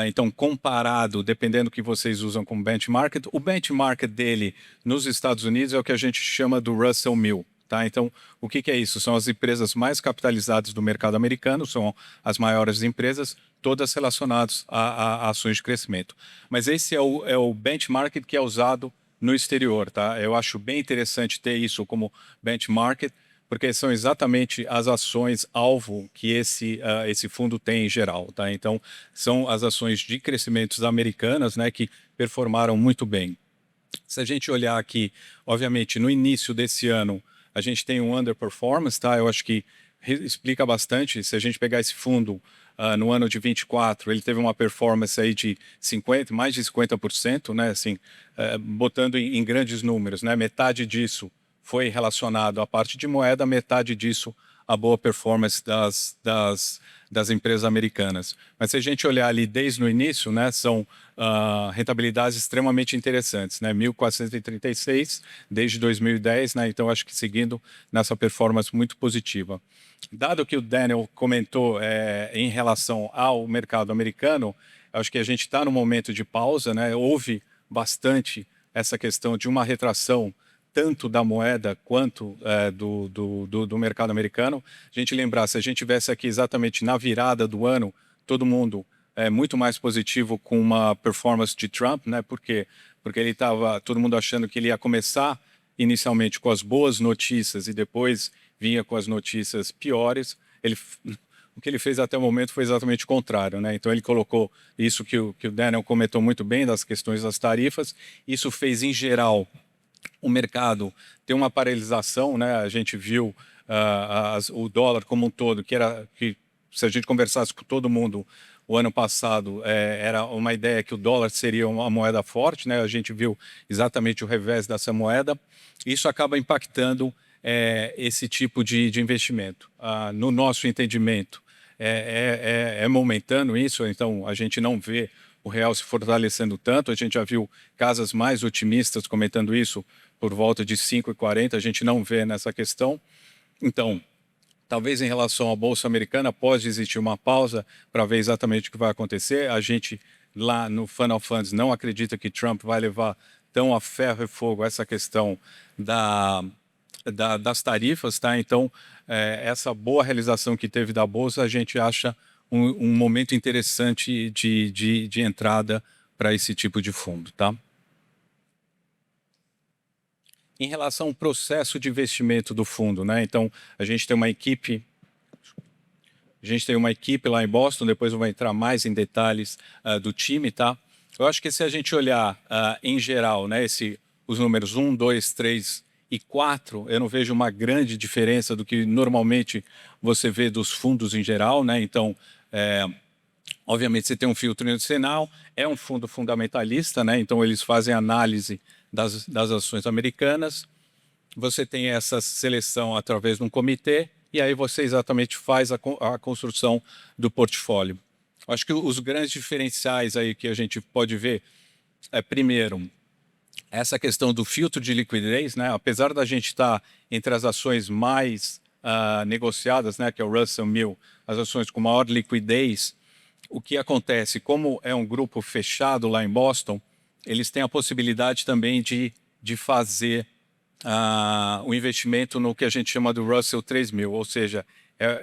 Então, comparado, dependendo do que vocês usam como benchmark, o benchmark dele nos Estados Unidos é o que a gente chama do Russell 1000. Tá? Então, o que é isso? São as empresas mais capitalizadas do mercado americano, são as maiores empresas, todas relacionadas a ações de crescimento. Mas esse é o benchmark que é usado no exterior, tá? Eu acho bem interessante ter isso como benchmark, porque são exatamente as ações alvo que esse fundo tem em geral, tá? Então, são as ações de crescimentos americanas, né, que performaram muito bem. Se a gente olhar aqui, obviamente, no início desse ano, a gente tem um underperformance, tá? Eu acho que explica bastante. Se a gente pegar esse fundo no ano de 24, ele teve uma performance aí de mais de 50%, né? Assim, botando em grandes números, né? Metade disso foi relacionado à parte de moeda, metade disso à boa performance das empresas americanas. Mas se a gente olhar ali desde o início, né, são rentabilidades extremamente interessantes, né, 1.436 desde 2010, né, então acho que seguindo nessa performance muito positiva. Dado que o Daniel comentou em relação ao mercado americano, acho que a gente está no momento de pausa, né, houve bastante essa questão de uma retração tanto da moeda quanto do mercado americano. A gente lembrar, se a gente tivesse aqui exatamente na virada do ano, todo mundo muito mais positivo com uma performance de Trump, né? Por quê? Porque ele estava, todo mundo achando que ele ia começar inicialmente com as boas notícias e depois vinha com as notícias piores. O que ele fez até o momento foi exatamente o contrário, né? Então ele colocou isso que o Daniel comentou muito bem das questões das tarifas. Isso fez, em geral, o mercado ter uma paralisação, né? A gente viu o dólar como um todo, que se a gente conversasse com todo mundo o ano passado, era uma ideia que o dólar seria uma moeda forte, né? A gente viu exatamente o revés dessa moeda. Isso acaba impactando esse tipo de investimento. No nosso entendimento, é momentâneo isso, então a gente não vê o real se fortalecendo tanto. A gente já viu casas mais otimistas comentando isso por volta de 5,40, a gente não vê nessa questão. Então, talvez em relação à Bolsa Americana, pode existir uma pausa para ver exatamente o que vai acontecer. A gente, lá no Funnel Funds, não acredita que Trump vai levar tão a ferro e fogo essa questão das tarifas, tá? Então, essa boa realização que teve da Bolsa, a gente acha um momento interessante de entrada para esse tipo de fundo, tá? Em relação ao processo de investimento do fundo, né? Então, a gente tem uma equipe lá em Boston, depois eu vou entrar mais em detalhes do time, tá? Eu acho que se a gente olhar em geral, né, os números 1, 2, 3 e 4, eu não vejo uma grande diferença do que normalmente você vê dos fundos em geral, né? Então, obviamente, você tem um filtro institucional, é um fundo fundamentalista, né? Então eles fazem análise das ações americanas. Você tem essa seleção através de um comitê e aí você exatamente faz a construção do portfólio. Acho que os grandes diferenciais aí que a gente pode ver primeiro, essa questão do filtro de liquidez, né? Apesar da gente estar entre as ações mais negociadas, né, que é o Russell 1000, as ações com maior liquidez, o que acontece, como é um grupo fechado lá em Boston, eles têm a possibilidade também de fazer o investimento no que a gente chama do Russell 3000, ou seja,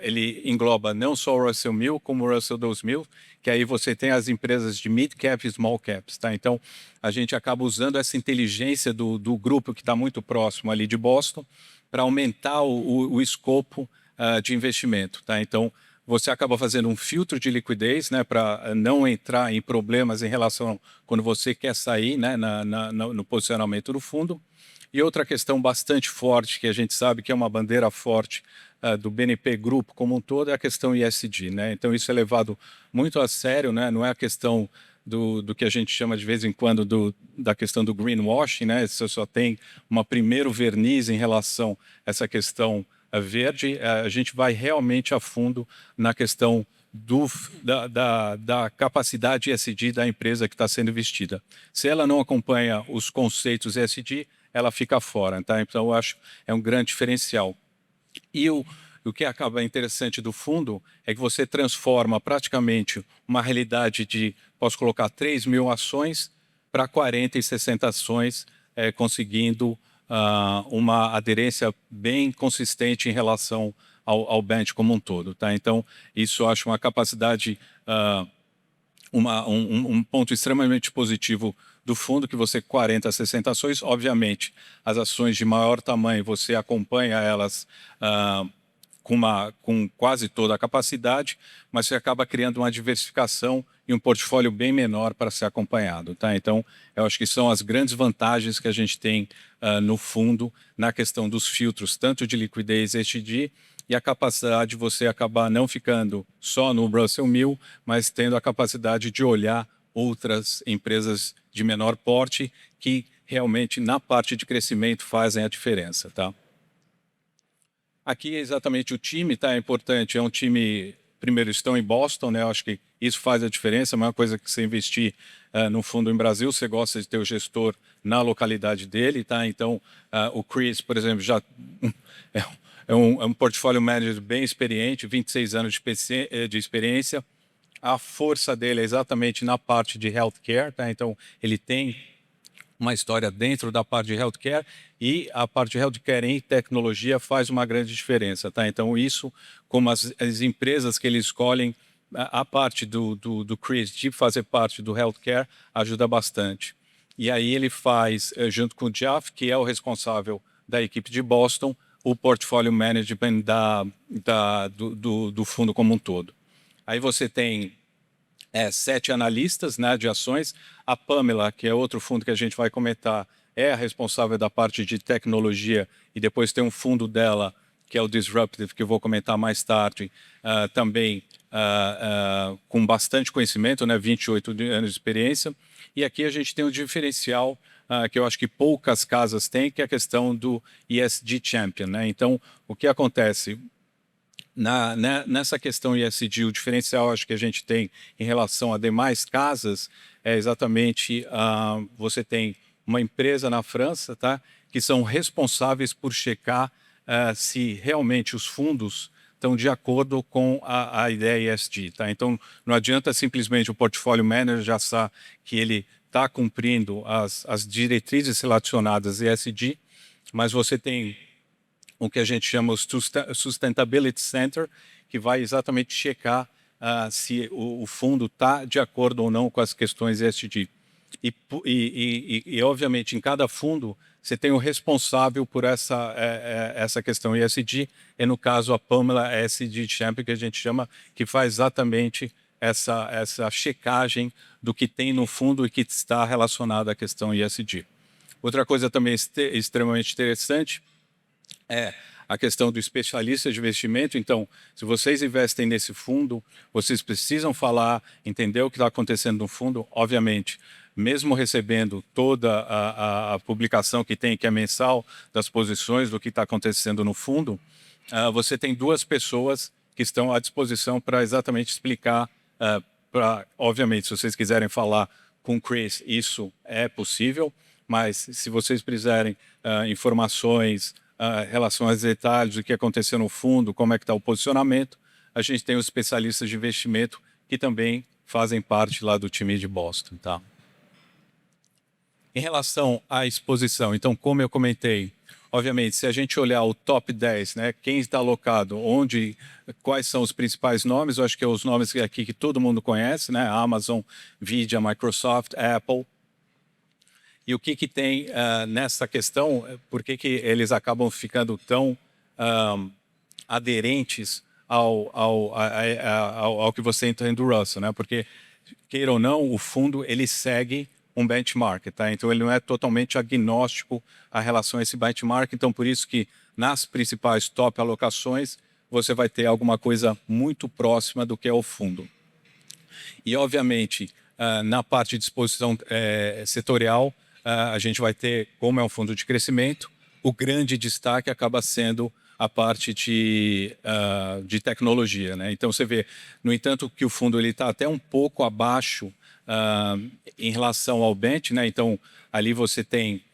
ele engloba não só o Russell 1000, como o Russell 2000, que aí você tem as empresas de mid cap e small caps, tá? Então, a gente acaba usando essa inteligência do grupo que está muito próximo ali de Boston para aumentar o escopo de investimento, tá? Então, você acaba fazendo um filtro de liquidez, né, para não entrar em problemas em relação quando você quer sair, né, no posicionamento do fundo. E outra questão bastante forte, que a gente sabe que é uma bandeira forte do BNP Grupo como um todo, é a questão ESG, né? Então isso é levado muito a sério, né? Não é a questão do que a gente chama de vez em quando da questão do greenwashing, né? Você só tem uma primeiro verniz em relação a essa questão verde. A gente vai realmente a fundo na questão da capacidade ESG da empresa que está sendo investida. Se ela não acompanha os conceitos ESG, ela fica fora, tá? Então, eu acho que é um grande diferencial. E o que acaba interessante do fundo é que você transforma praticamente uma realidade de, posso colocar 3.000 ações para 40 e 60 ações, conseguindo uma aderência bem consistente em relação ao bench como um todo, tá? Então, isso eu acho uma capacidade, um ponto extremamente positivo do fundo, que você 40 a 60 ações, obviamente, as ações de maior tamanho, você acompanha elas com quase toda a capacidade, mas você acaba criando uma diversificação e um portfólio bem menor para ser acompanhado. Tá? Então, eu acho que são as grandes vantagens que a gente tem no fundo na questão dos filtros, tanto de liquidez ESG, e a capacidade de você acabar não ficando só no Russell 1000, mas tendo a capacidade de olhar outras empresas de menor porte que realmente, na parte de crescimento, fazem a diferença. Tá? Aqui é exatamente o time, tá? É importante, é um time, primeiro, estão em Boston, né? Eu acho que isso faz a diferença, a maior coisa que você investir no fundo em Brasil, você gosta de ter o gestor na localidade dele, tá? Então, o Chris, por exemplo, já é um portfólio manager bem experiente, 26 anos de experiência. A força dele é exatamente na parte de healthcare, tá? Então, ele tem uma história dentro da parte de healthcare e a parte de healthcare em tecnologia faz uma grande diferença, tá? Então, isso, como as empresas que eles escolhem, a parte do Chris de fazer parte do healthcare ajuda bastante. E aí ele faz, junto com o Jeff, que é o responsável da equipe de Boston, o portfólio management do fundo como um todo. Aí você tem 7 analistas, né, de ações. A Pamela, que é outro fundo que a gente vai comentar, é a responsável da parte de tecnologia e depois tem um fundo dela, que é o Disruptive, que eu vou comentar mais tarde, também com bastante conhecimento, né, 28 anos de experiência. E aqui a gente tem um diferencial que eu acho que poucas casas têm, que é a questão do ESG Champion. Né? Então, o que acontece? Nessa questão ESG, o diferencial acho que a gente tem em relação a demais casas é exatamente você tem uma empresa na França, tá, que são responsáveis por checar se realmente os fundos estão de acordo com a ideia ESG. Tá? Então, não adianta simplesmente o portfólio manager já saber que ele está cumprindo as diretrizes relacionadas a ESG, mas você tem o que a gente chama o Sustainability Center, que vai exatamente checar se o fundo está de acordo ou não com as questões ESG. E, obviamente, em cada fundo, você tem o responsável por essa questão ESG, e no caso a Pamela ESG Champion, que a gente chama, que faz exatamente essa checagem do que tem no fundo e que está relacionado à questão ESG. Outra coisa também extremamente interessante é a questão do especialista de investimento. Então, se vocês investem nesse fundo, vocês precisam falar, entender o que está acontecendo no fundo. Obviamente, mesmo recebendo toda a publicação que tem, que é mensal, das posições do que está acontecendo no fundo, você tem 2 pessoas que estão à disposição para exatamente explicar. Obviamente, se vocês quiserem falar com o Chris, isso é possível, mas se vocês precisarem informações, relação aos detalhes do que aconteceu no fundo, como é que está o posicionamento, a gente tem os especialistas de investimento que também fazem parte lá do time de Boston. Tá? Em relação à exposição, então, como eu comentei, obviamente, se a gente olhar o top 10, né, quem está alocado, quais são os principais nomes, eu acho que é os nomes aqui que todo mundo conhece, né, Amazon, Nvidia, Microsoft, Apple. E o que tem nessa questão, por que eles acabam ficando tão aderentes ao que você entende do Russell, né? Porque, queira ou não, o fundo ele segue um benchmark, tá? Então ele não é totalmente agnóstico a relação a esse benchmark, então por isso que nas principais top alocações você vai ter alguma coisa muito próxima do que é o fundo. E obviamente na parte de exposição setorial, a gente vai ter, como é um fundo de crescimento, o grande destaque acaba sendo a parte de tecnologia. Né? Então, você vê, no entanto, que o fundo está até um pouco abaixo em relação ao bench. Né? Então, ali você tem,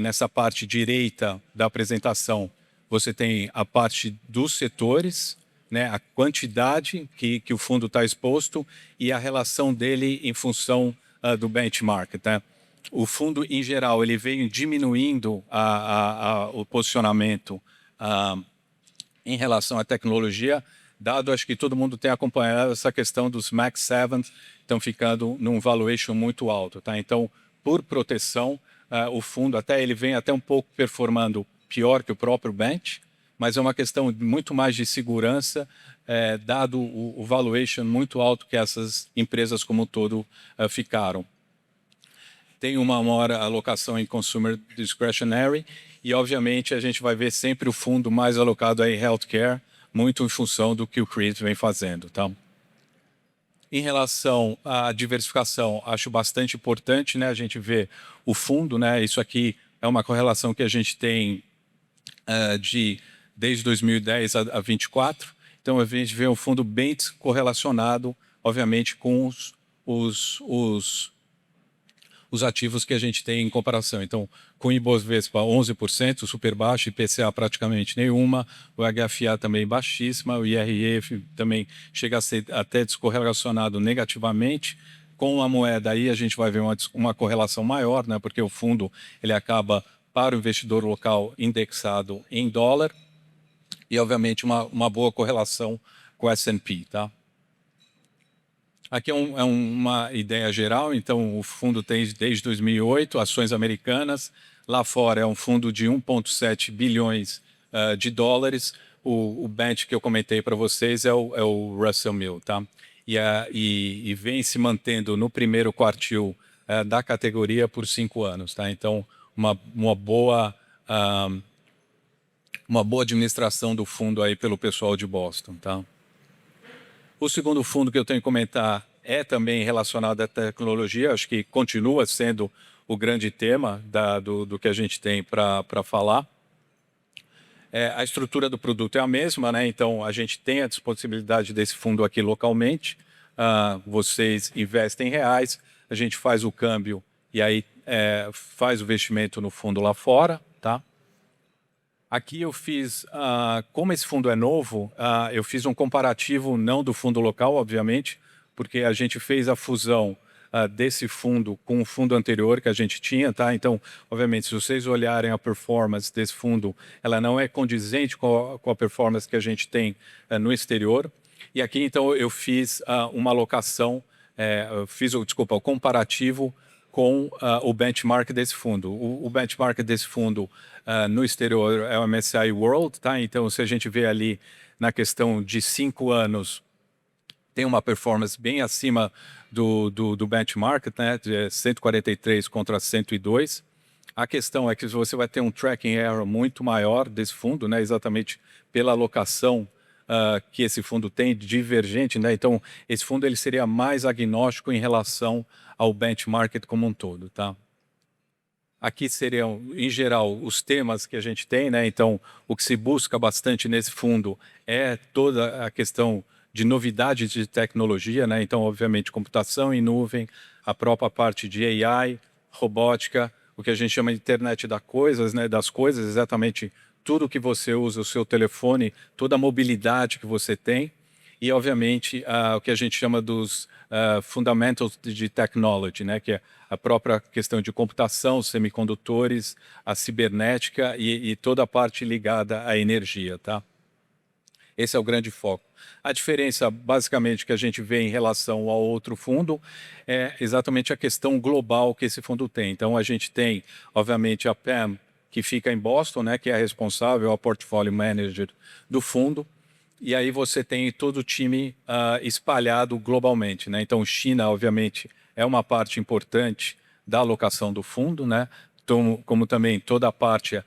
nessa parte direita da apresentação, você tem a parte dos setores, né? A quantidade que o fundo está exposto e a relação dele em função do benchmark. Tá? O fundo, em geral, ele veio diminuindo o posicionamento em relação à tecnologia, dado, acho que todo mundo tem acompanhado essa questão dos Max 7, estão ficando num valuation muito alto. Tá? Então, por proteção, o fundo ele vem até um pouco performando pior que o próprio bench, mas é uma questão muito mais de segurança, dado o valuation muito alto que essas empresas como um todo ficaram. Tem uma maior alocação em consumer discretionary e, obviamente, a gente vai ver sempre o fundo mais alocado em healthcare, muito em função do que o Creed vem fazendo. Tá? Em relação à diversificação, acho bastante importante, né, a gente ver o fundo, né, isso aqui é uma correlação que a gente tem desde 2010 a 24, então a gente vê um fundo bem correlacionado, obviamente, com os ativos que a gente tem em comparação. Então, com o Ibovespa 11%, super baixo, IPCA praticamente nenhuma, o HFA também baixíssima, o IRF também chega a ser até descorrelacionado negativamente. Com a moeda aí a gente vai ver uma correlação maior, né, porque o fundo ele acaba para o investidor local indexado em dólar e, obviamente, uma boa correlação com o S&P, tá? Aqui é uma ideia geral, então o fundo tem desde 2008 ações americanas, lá fora é um fundo de 1,7 bilhões de dólares, o bench que eu comentei para vocês é o Russell 1000, tá? E vem se mantendo no primeiro quartil da categoria por 5 anos, tá? Então uma boa administração do fundo aí pelo pessoal de Boston, tá? O segundo fundo que eu tenho que comentar é também relacionado à tecnologia, acho que continua sendo o grande tema do que a gente tem para falar. A estrutura do produto é a mesma, né? Então a gente tem a disponibilidade desse fundo aqui localmente, vocês investem em reais, a gente faz o câmbio e aí faz o investimento no fundo lá fora, tá? Aqui eu fiz, como esse fundo é novo, eu fiz um comparativo não do fundo local, obviamente, porque a gente fez a fusão desse fundo com o fundo anterior que a gente tinha, tá? Então, obviamente, se vocês olharem a performance desse fundo, ela não é condizente com a performance que a gente tem no exterior. E aqui, então, eu fiz uma alocação, o comparativo com o benchmark desse fundo. O benchmark desse fundo no exterior é o MSCI World, tá? Então, se a gente vê ali na questão de 5 anos, tem uma performance bem acima do benchmark, né? De 143 contra 102. A questão é que você vai ter um tracking error muito maior desse fundo, né? Exatamente pela alocação que esse fundo tem divergente, né? Então, esse fundo ele seria mais agnóstico em relação ao benchmark como um todo, tá? Aqui seriam, em geral, os temas que a gente tem, né? Então, o que se busca bastante nesse fundo é toda a questão de novidades de tecnologia, né? Então, obviamente, computação em nuvem, a própria parte de AI, robótica, o que a gente chama de internet das coisas, né? Das coisas, exatamente tudo que você usa, o seu telefone, toda a mobilidade que você tem e, obviamente, o que a gente chama dos fundamentals de technology, né? Que é a própria questão de computação, semicondutores, a cibernética e toda a parte ligada à energia, tá? Esse é o grande foco. A diferença, basicamente, que a gente vê em relação ao outro fundo é exatamente a questão global que esse fundo tem. Então, a gente tem, obviamente, a PAM, que fica em Boston, né, que é a responsável, a portfólio manager do fundo, e aí você tem todo o time espalhado globalmente, né? Então, China, obviamente, é uma parte importante da alocação do fundo, né? Então, como também toda a parte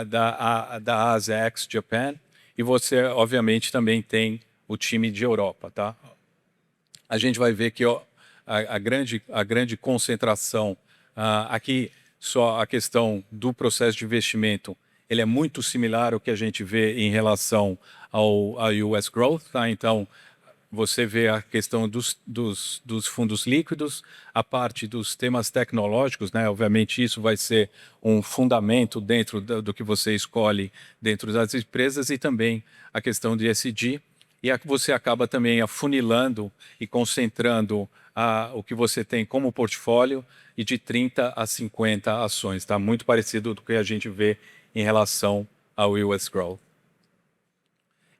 da Asia ex-Japan, e você, obviamente, também tem o time de Europa, tá? A gente vai ver que a grande concentração aqui, só a questão do processo de investimento, ele é muito similar ao que a gente vê em relação ao US Growth, tá? Então, você vê a questão dos fundos líquidos, a parte dos temas tecnológicos, né? Obviamente isso vai ser um fundamento dentro do que você escolhe dentro das empresas e também a questão de ESG. E você acaba também afunilando e concentrando o que você tem como portfólio e de 30 a 50 ações. Está muito parecido do que a gente vê em relação ao US Growth.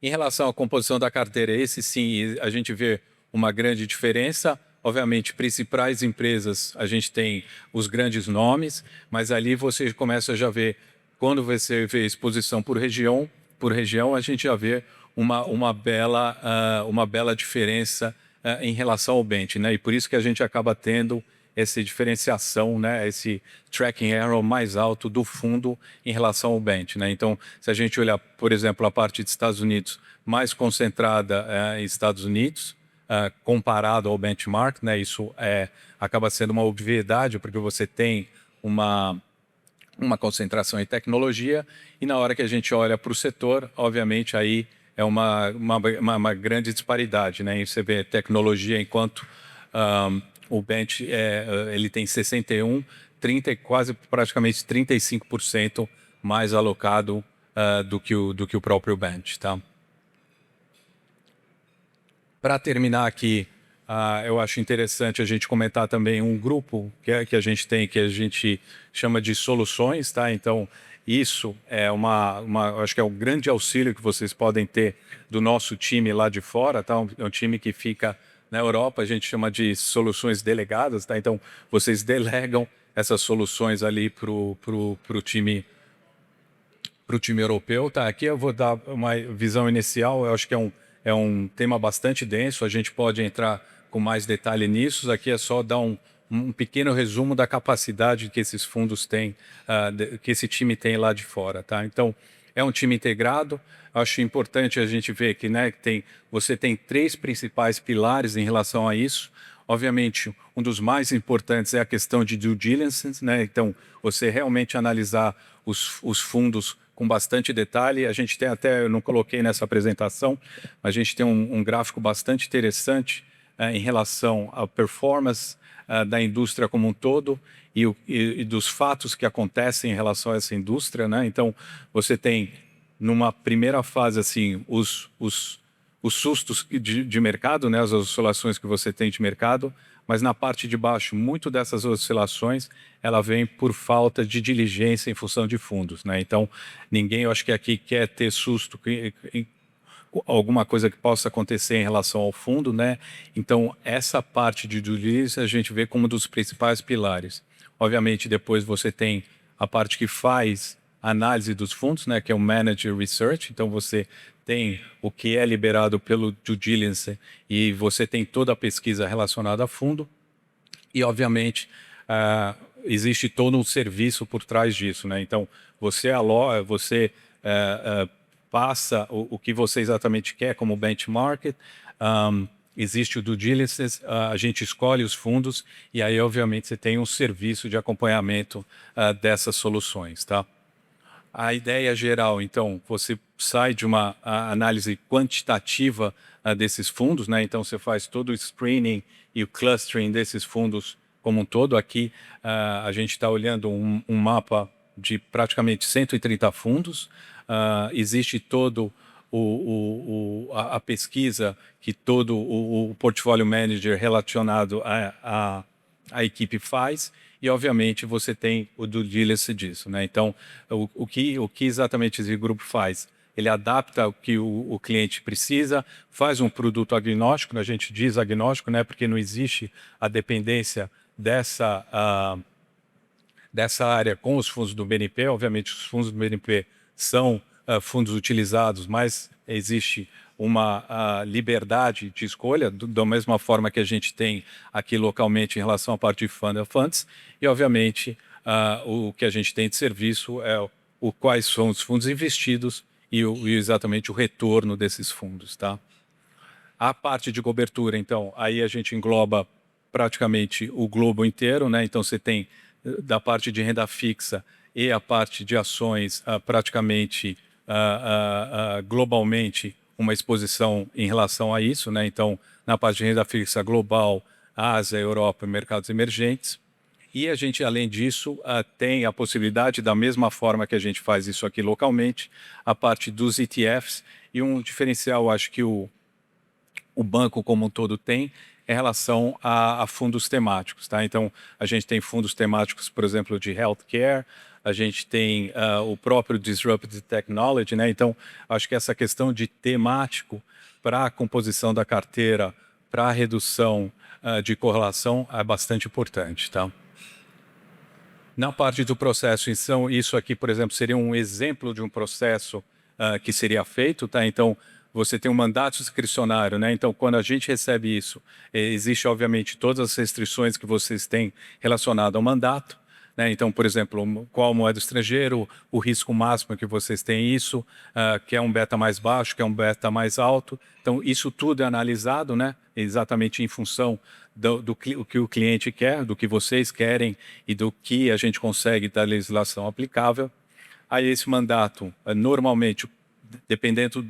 Em relação à composição da carteira, esse sim, a gente vê uma grande diferença. Obviamente, principais empresas, a gente tem os grandes nomes, mas ali você começa a já ver, quando você vê exposição por região, por região, a gente já vê uma bela diferença em relação ao bench, né? E por isso que a gente acaba tendo essa diferenciação, né? Esse tracking error mais alto do fundo em relação ao bench, né? Então, se a gente olhar, por exemplo, a parte dos Estados Unidos mais concentrada em Estados Unidos, comparado ao benchmark, né? Isso acaba sendo uma obviedade, porque você tem uma concentração em tecnologia, e na hora que a gente olha para o setor, obviamente aí é uma grande disparidade, né? E você vê tecnologia enquanto o bench ele tem 61, 30, quase praticamente 35% mais alocado do que o próprio bench, tá? Para terminar aqui, eu acho interessante a gente comentar também um grupo que a gente tem, que a gente chama de soluções, tá? Então, isso é acho que é um grande auxílio que vocês podem ter do nosso time lá de fora, tá? É um time que fica na Europa, a gente chama de soluções delegadas, tá? Então, vocês delegam essas soluções ali para o time europeu, tá? Aqui eu vou dar uma visão inicial, eu acho que é um tema bastante denso, a gente pode entrar com mais detalhe nisso. Aqui é só dar um pequeno resumo da capacidade que esses fundos têm, que esse time tem lá de fora, tá? Então, é um time integrado. Acho importante a gente ver que, né, você tem 3 principais pilares em relação a isso. Obviamente, um dos mais importantes é a questão de due diligence, né? Então, você realmente analisar os fundos com bastante detalhe. A gente tem até, eu não coloquei nessa apresentação, mas a gente tem um gráfico bastante interessante em relação à performance da indústria como um todo e dos fatos que acontecem em relação a essa indústria, né? Então, você tem, numa primeira fase, assim, os sustos de mercado, né? As oscilações que você tem de mercado, mas na parte de baixo, muito dessas oscilações, ela vem por falta de diligência em função de fundos, né? Então, ninguém, eu acho que aqui quer ter susto alguma coisa que possa acontecer em relação ao fundo, né? Então, essa parte de due diligence a gente vê como um dos principais pilares. Obviamente, depois você tem a parte que faz a análise dos fundos, né? Que é o Manager Research. Então, você tem o que é liberado pelo due diligence e você tem toda a pesquisa relacionada a fundo. E, obviamente, existe todo um serviço por trás disso, né? Então, você passa o que você exatamente quer como benchmark, existe o due diligence, a gente escolhe os fundos e aí, obviamente, você tem um serviço de acompanhamento dessas soluções, tá? A ideia geral, então, você sai de uma análise quantitativa desses fundos, né? Então, você faz todo o screening e o clustering desses fundos como um todo. Aqui, a gente está olhando um mapa de praticamente 130 fundos. Existe todo a pesquisa que todo o portfólio manager relacionado à equipe faz. E, obviamente, você tem o due diligence disso, né? Então, o que exatamente esse grupo faz? Ele adapta o que o cliente precisa, faz um produto agnóstico, a gente diz agnóstico, né? Porque não existe a dependência dessa área com os fundos do BNP. Obviamente, os fundos do BNP são fundos utilizados, mas existe uma liberdade de escolha, da mesma forma que a gente tem aqui localmente em relação à parte de Fund of Funds. E, obviamente, o que a gente tem de serviço é quais são os fundos investidos e exatamente o retorno desses fundos, tá? A parte de cobertura, então, aí a gente engloba praticamente o globo inteiro, né? Então, você tem da parte de renda fixa e a parte de ações praticamente globalmente uma exposição em relação a isso, né? Então, na parte de renda fixa global, Ásia, Europa e mercados emergentes. E a gente, além disso, tem a possibilidade, da mesma forma que a gente faz isso aqui localmente, a parte dos ETFs. E um diferencial, acho que o banco como um todo tem, em relação a fundos temáticos, tá? Então, a gente tem fundos temáticos, por exemplo, de healthcare, a gente tem o próprio Disruptive Technology, né? Então, acho que essa questão de temático para a composição da carteira, para a redução de correlação é bastante importante, tá? Na parte do processo, então, isso aqui, por exemplo, seria um exemplo de um processo que seria feito, tá? Então, você tem um mandato discricionário, né? Então, quando a gente recebe isso, existe, obviamente, todas as restrições que vocês têm relacionado ao mandato, né? Então, por exemplo, qual moeda estrangeira, o risco máximo que vocês têm isso, que é um beta mais baixo, que é um beta mais alto. Então, isso tudo é analisado, né? Exatamente em função do que o cliente quer, do que vocês querem e do que a gente consegue da legislação aplicável. Aí esse mandato, normalmente, dependendo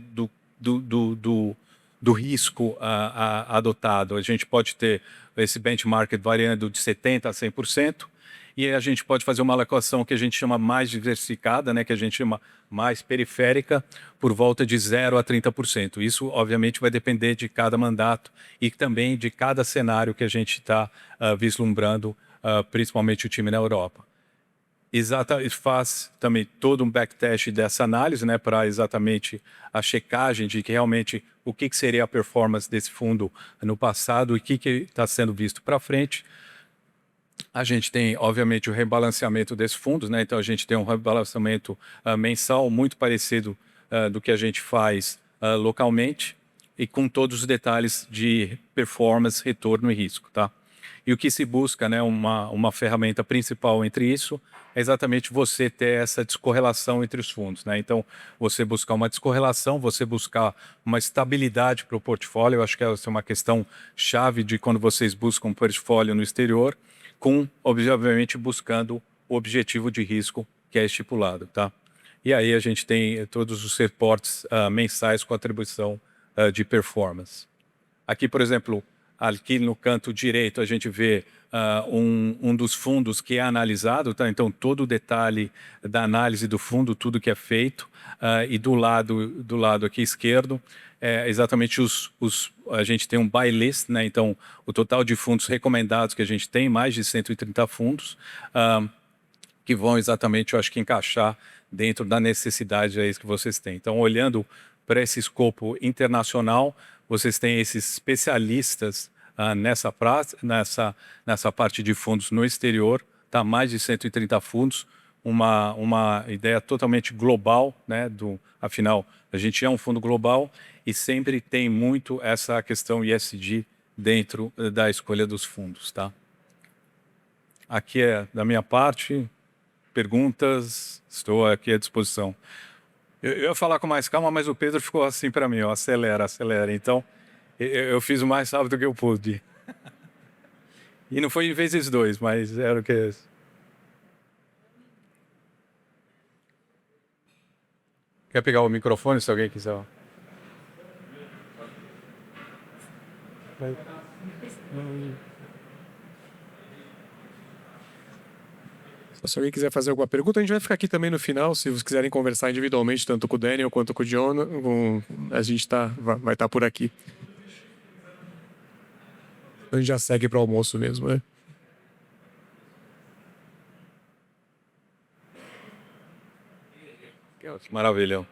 do risco adotado, a gente pode ter esse benchmark variando de 70% a 100%, e a gente pode fazer uma alocação que a gente chama mais diversificada, né, que a gente chama mais periférica, por volta de 0% a 30%. Isso, obviamente, vai depender de cada mandato e também de cada cenário que a gente está vislumbrando, principalmente o time na Europa. Faz também todo um backtest dessa análise, né, para exatamente a checagem de que realmente o que seria a performance desse fundo no passado e o que está sendo visto para frente. A gente tem, obviamente, o rebalanceamento desses fundos, né? Então a gente tem um rebalanceamento mensal muito parecido do que a gente faz localmente e com todos os detalhes de performance, retorno e risco, tá? E o que se busca, né, uma ferramenta principal entre isso é exatamente você ter essa descorrelação entre os fundos, né? Então, você buscar uma descorrelação, você buscar uma estabilidade para o portfólio. Eu acho que essa é uma questão chave de quando vocês buscam um portfólio no exterior, com, obviamente, buscando o objetivo de risco que é estipulado, tá? E aí a gente tem todos os reportes mensais com atribuição de performance. Aqui, por exemplo, aqui no canto direito a gente vê um dos fundos que é analisado, tá? Então todo o detalhe da análise do fundo, tudo que é feito, e do lado aqui esquerdo, exatamente a gente tem um buy list, né? Então o total de fundos recomendados que a gente tem, mais de 130 fundos, que vão exatamente, eu acho que encaixar dentro da necessidade aí que vocês têm. Então, olhando para esse escopo internacional, vocês têm esses especialistas nessa parte de fundos no exterior, tá? Mais de 130 fundos, uma ideia totalmente global, né? Afinal, a gente é um fundo global e sempre tem muito essa questão ESG dentro da escolha dos fundos, tá? Aqui é da minha parte. Perguntas, estou aqui à disposição. Eu ia falar com mais calma, mas o Pedro ficou assim para mim, ó, acelera. Então, eu fiz o mais rápido que eu pude. E não foi vezes 2, mas era o que é. Quer pegar o microfone, se alguém quiser? Se alguém quiser fazer alguma pergunta, a gente vai ficar aqui também no final. Se vocês quiserem conversar individualmente, tanto com o Daniel quanto com o John, a gente vai estar por aqui. A gente já segue para o almoço mesmo, né? Maravilha.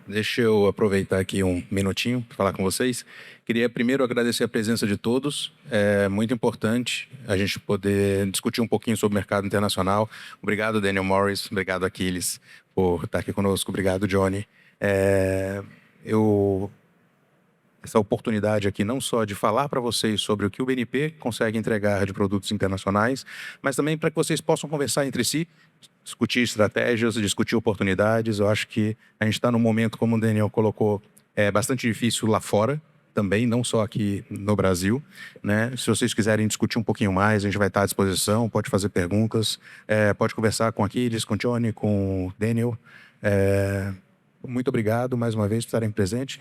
Deixa eu aproveitar aqui um minutinho para falar com vocês. Queria primeiro agradecer a presença de todos. É muito importante a gente poder discutir um pouquinho sobre o mercado internacional. Obrigado, Daniel Morris. Obrigado, Aquiles, por estar aqui conosco. Obrigado, Johnny. Essa oportunidade aqui não só de falar para vocês sobre o que o BNP consegue entregar de produtos internacionais, mas também para que vocês possam conversar entre si, discutir estratégias, discutir oportunidades. Eu acho que a gente está num momento, como o Daniel colocou, bastante difícil lá fora também, não só aqui no Brasil, né? Se vocês quiserem discutir um pouquinho mais, a gente vai estar à disposição, pode fazer perguntas, pode conversar com Aquiles, com Johnny, com o Daniel. Muito obrigado mais uma vez por estarem presentes.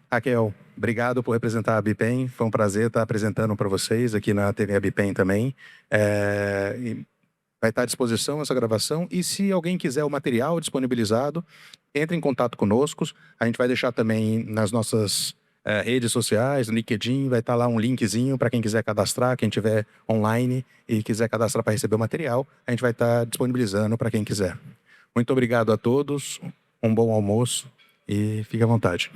Raquel, obrigado por representar a Abipen. Foi um prazer estar apresentando para vocês aqui na TV Abipen também. Vai estar à disposição essa gravação. E se alguém quiser o material disponibilizado, entre em contato conosco. A gente vai deixar também nas nossas redes sociais, no LinkedIn, vai estar lá um linkzinho para quem quiser cadastrar, quem estiver online e quiser cadastrar para receber o material, a gente vai estar disponibilizando para quem quiser. Muito obrigado a todos, um bom almoço e fique à vontade.